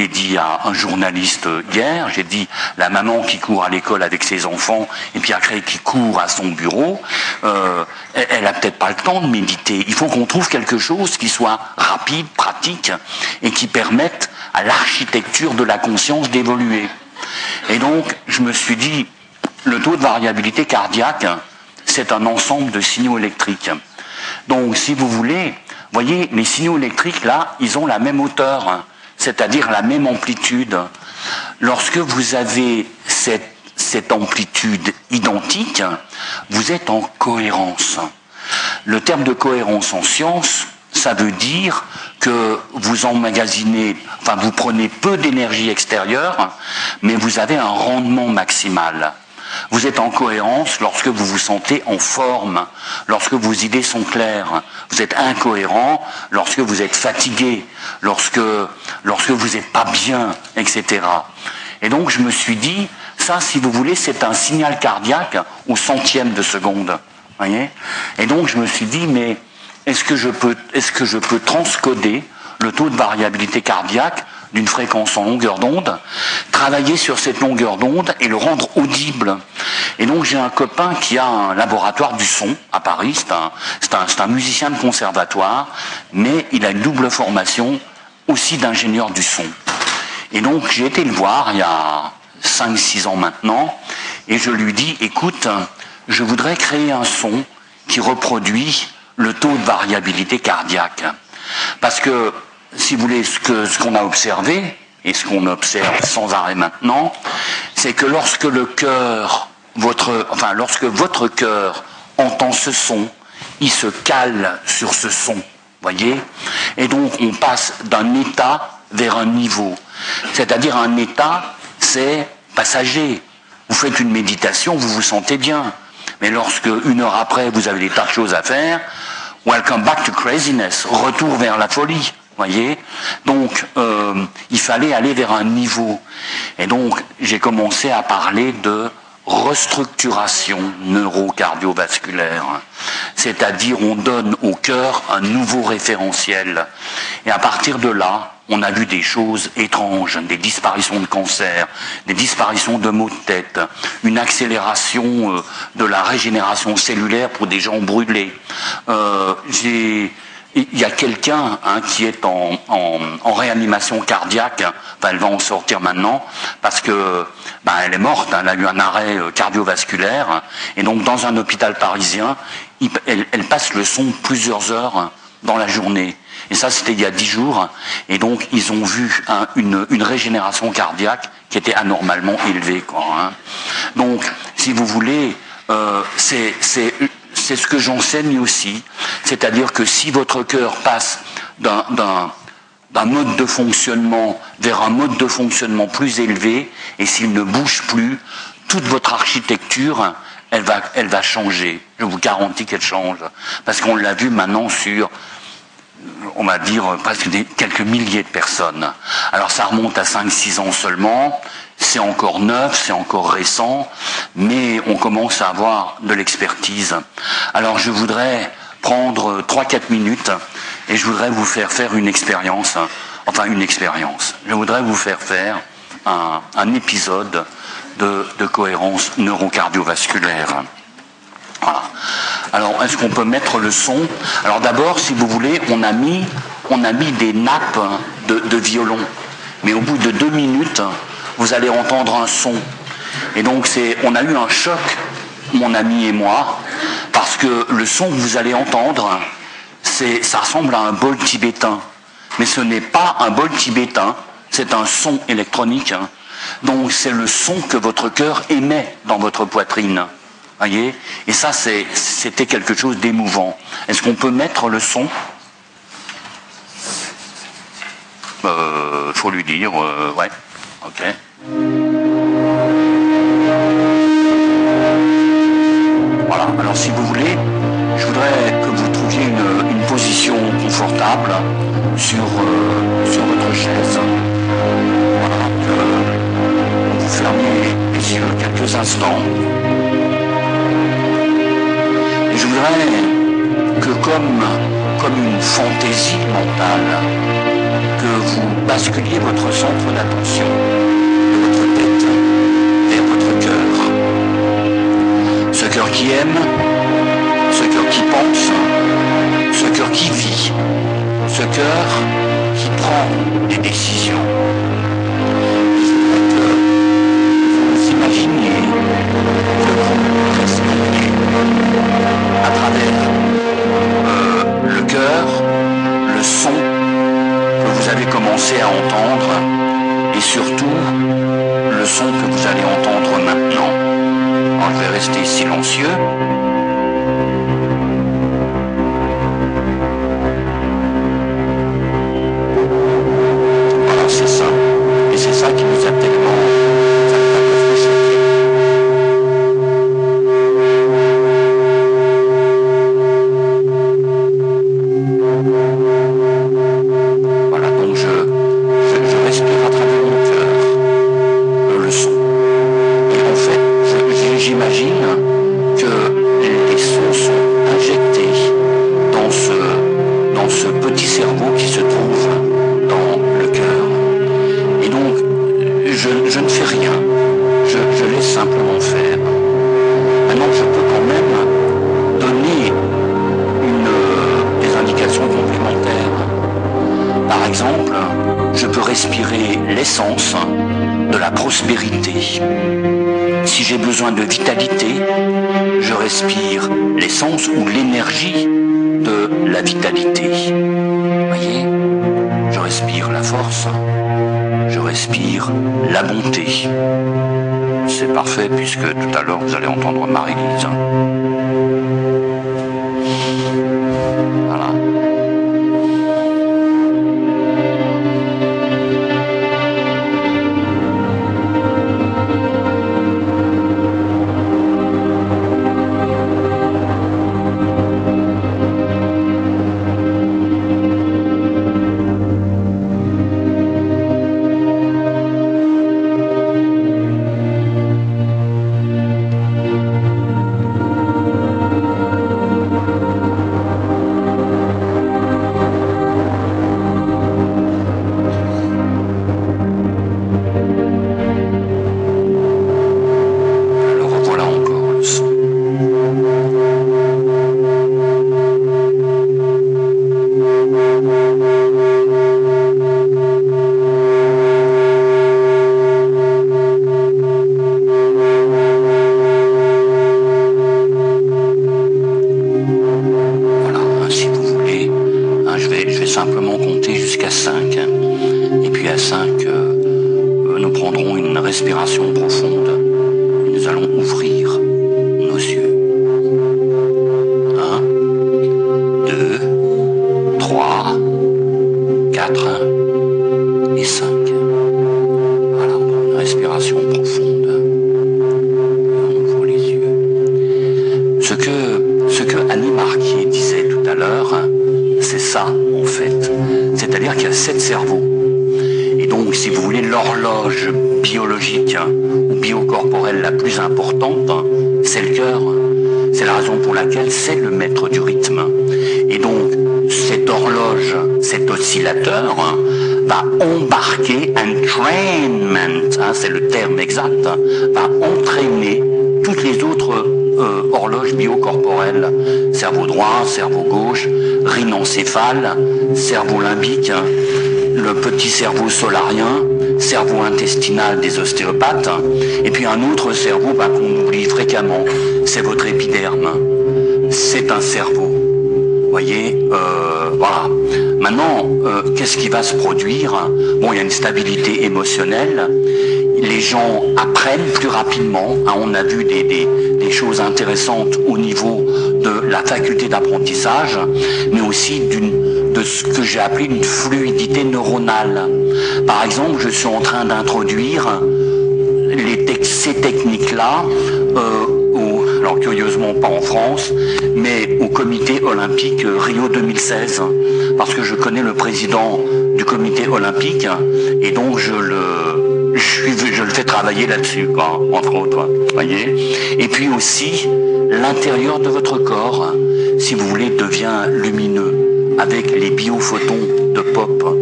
dit à un journaliste hier, j'ai dit, la maman qui court à l'école avec ses enfants, et puis après qui court à son bureau, elle a peut-être pas le temps de méditer. Il faut qu'on trouve quelque chose qui soit rapide, pratique, et qui permette à l'architecture de la conscience d'évoluer. Et donc, je me suis dit, le taux de variabilité cardiaque, c'est un ensemble de signaux électriques. Donc, si vous voulez, voyez, les signaux électriques, là, ils ont la même hauteur, c'est-à-dire la même amplitude. Lorsque vous avez cette amplitude identique, vous êtes en cohérence. Le terme de cohérence en science, ça veut dire que vous emmagasinez, enfin vous prenez peu d'énergie extérieure, mais vous avez un rendement maximal. Vous êtes en cohérence lorsque vous vous sentez en forme, lorsque vos idées sont claires. Vous êtes incohérent lorsque vous êtes fatigué, lorsque vous n'êtes pas bien, etc. Et donc je me suis dit, ça, si vous voulez, c'est un signal cardiaque au centième de seconde. Voyez ? Et donc je me suis dit, mais est-ce que je peux transcoder le taux de variabilité cardiaque d'une fréquence en longueur d'onde, travailler sur cette longueur d'onde et le rendre audible. Et donc j'ai un copain qui a un laboratoire du son à Paris, c'est un musicien de conservatoire, mais il a une double formation aussi d'ingénieur du son. Et donc j'ai été le voir il y a 5-6 ans maintenant, et je lui dis, écoute, je voudrais créer un son qui reproduit le taux de variabilité cardiaque. Parce que, si vous voulez, ce qu'on a observé, et ce qu'on observe sans arrêt maintenant, c'est que lorsque lorsque votre cœur entend ce son, il se cale sur ce son, voyez? Et donc on passe d'un état vers un niveau. C'est-à-dire un état, c'est passager. Vous faites une méditation, vous vous sentez bien. Mais lorsque, 1 heure après, vous avez des tas de choses à faire, welcome back to craziness, retour vers la folie, voyez. Donc, il fallait aller vers un niveau. Et donc, j'ai commencé à parler de restructuration neurocardiovasculaire. C'est-à-dire, on donne au cœur un nouveau référentiel. Et à partir de là, on a vu des choses étranges, des disparitions de cancer, des disparitions de maux de tête, une accélération de la régénération cellulaire pour des gens brûlés. Il y a quelqu'un qui est en réanimation cardiaque, elle va en sortir maintenant, parce que elle est morte, elle a eu un arrêt cardiovasculaire, et donc dans un hôpital parisien, elle passe le son plusieurs heures dans la journée. Et ça, c'était il y a 10 jours, et donc ils ont vu une régénération cardiaque qui était anormalement élevée, quoi. Donc, si vous voulez, c'est ce que j'enseigne aussi, c'est-à-dire que si votre cœur passe d'un mode de fonctionnement vers un mode de fonctionnement plus élevé, et s'il ne bouge plus, toute votre architecture, elle va changer. Je vous garantis qu'elle change. Parce qu'on l'a vu maintenant sur, on va dire, presque quelques milliers de personnes. Alors ça remonte à 5-6 ans seulement, c'est encore neuf, c'est encore récent, mais on commence à avoir de l'expertise. Alors je voudrais prendre 3-4 minutes et je voudrais vous faire une expérience. Je voudrais vous faire faire un épisode de cohérence neurocardiovasculaire. Voilà. Alors, est-ce qu'on peut mettre le son? Alors d'abord, si vous voulez, on a mis des nappes de violon. Mais au bout de 2 minutes, vous allez entendre un son. Et donc, on a eu un choc, mon ami et moi, parce que le son que vous allez entendre, ça ressemble à un bol tibétain. Mais ce n'est pas un bol tibétain, c'est un son électronique. Donc, c'est le son que votre cœur émet dans votre poitrine. Voyez? Et ça, c'était quelque chose d'émouvant. Est-ce qu'on peut mettre le son? Faut lui dire, ouais, ok. Voilà, alors si vous voulez, je voudrais que vous trouviez une position confortable sur votre chaise. Voilà, que vous fermiez les yeux quelques instants. Et je voudrais que comme une fantaisie mentale, que vous basculiez votre centre d'attention de votre tête vers votre cœur. Ce cœur qui aime, ce cœur qui pense, ce cœur qui vit, ce cœur qui prend des décisions. Que vous imaginez que vous respirez à travers le cœur, le son que vous avez commencé à entendre et surtout le son que vous allez entendre maintenant. Alors, je vais rester silencieux. Voilà, c'est ça. Et c'est ça qui nous a tellement... de vitalité, je respire l'essence ou l'énergie de la vitalité. Vous voyez, je respire la force, je respire la bonté. C'est parfait puisque tout à l'heure vous allez entendre Marie-Lise. Voilà. simplement compter jusqu'à 5. Et puis à 5, nous prendrons une respiration profonde. Et nous allons ouvrir nos yeux. 1, 2, 3, 4 et 5. Voilà, une respiration profonde. Et on ouvre les yeux. Ce que Annie Marquier disait tout à l'heure, c'est ça en fait. C'est-à-dire qu'il y a 7 cerveaux. Et donc, si vous voulez, l'horloge biologique ou biocorporelle la plus importante, c'est le cœur. C'est la raison pour laquelle c'est le maître du rythme. Et donc, cette horloge, cet oscillateur, va embarquer, entrainment, hein, c'est le terme exact, hein, va entraîner toutes les autres horloges biocorporelles, cerveau droit, cerveau gauche, rhinencéphale, cerveau limbique, hein, le petit cerveau solarien, cerveau intestinal des ostéopathes, et puis un autre cerveau qu'on oublie fréquemment, c'est votre épiderme. C'est un cerveau. Vous voyez, voilà. Maintenant, qu'est-ce qui va se produire? Bon, il y a une stabilité émotionnelle. Les gens apprennent plus rapidement. Hein, on a vu des choses intéressantes au niveau de la faculté d'apprentissage, mais aussi de ce que j'ai appelé une fluidité neuronale. Par exemple, je suis en train d'introduire ces techniques-là, alors curieusement pas en France, mais au comité olympique Rio 2016, parce que je connais le président du comité olympique, et donc je le fais travailler là-dessus, entre autres, voyez. Et puis aussi, l'intérieur de votre corps, si vous voulez, devient lumineux, avec les biophotons de pop,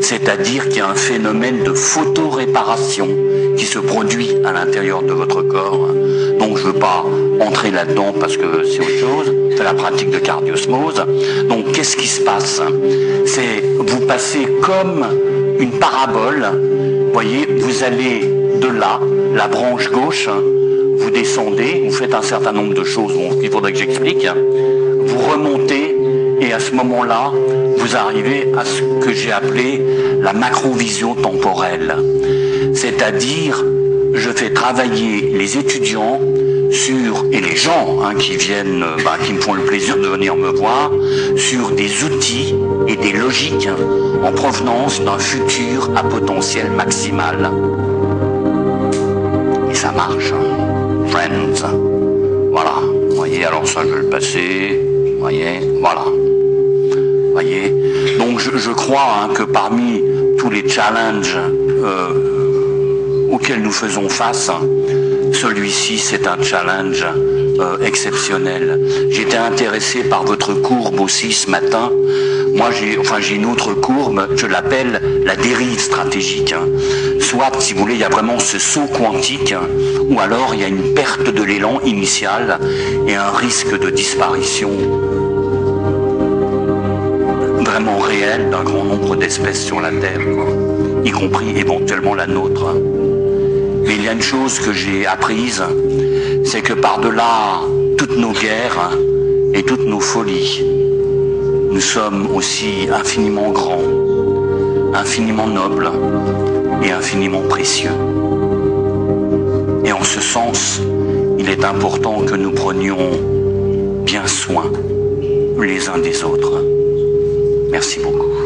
c'est-à-dire qu'il y a un phénomène de photoréparation qui se produit à l'intérieur de votre corps. Donc je ne veux pas entrer là-dedans parce que c'est autre chose, c'est la pratique de cardiosmose. Donc qu'est-ce qui se passe? C'est vous passez comme une parabole, vous voyez, vous allez de là, la branche gauche, vous descendez, vous faites un certain nombre de choses, bon, il faudrait que j'explique, vous remontez, et à ce moment-là, vous arrivez à ce que j'ai appelé la macrovision temporelle. C'est-à-dire, je fais travailler les étudiants et les gens qui viennent, qui me font le plaisir de venir me voir, sur des outils et des logiques en provenance d'un futur à potentiel maximal. Et ça marche, hein. Friends. Voilà. Vous voyez, alors ça, je vais le passer. Vous voyez, voilà. Vous voyez. Donc, je crois que parmi tous les challenges auxquels nous faisons face, celui-ci, c'est un challenge exceptionnel. J'étais intéressé par votre courbe aussi ce matin. Moi, j'ai une autre courbe, je l'appelle la dérive stratégique. Hein. Soit, si vous voulez, il y a vraiment ce saut quantique, hein, ou alors il y a une perte de l'élan initial et un risque de disparition vraiment réel d'un grand nombre d'espèces sur la Terre, quoi, y compris éventuellement la nôtre. Hein. Mais il y a une chose que j'ai apprise, c'est que par-delà toutes nos guerres et toutes nos folies, nous sommes aussi infiniment grands, infiniment nobles et infiniment précieux. Et en ce sens, il est important que nous prenions bien soin les uns des autres. Merci beaucoup.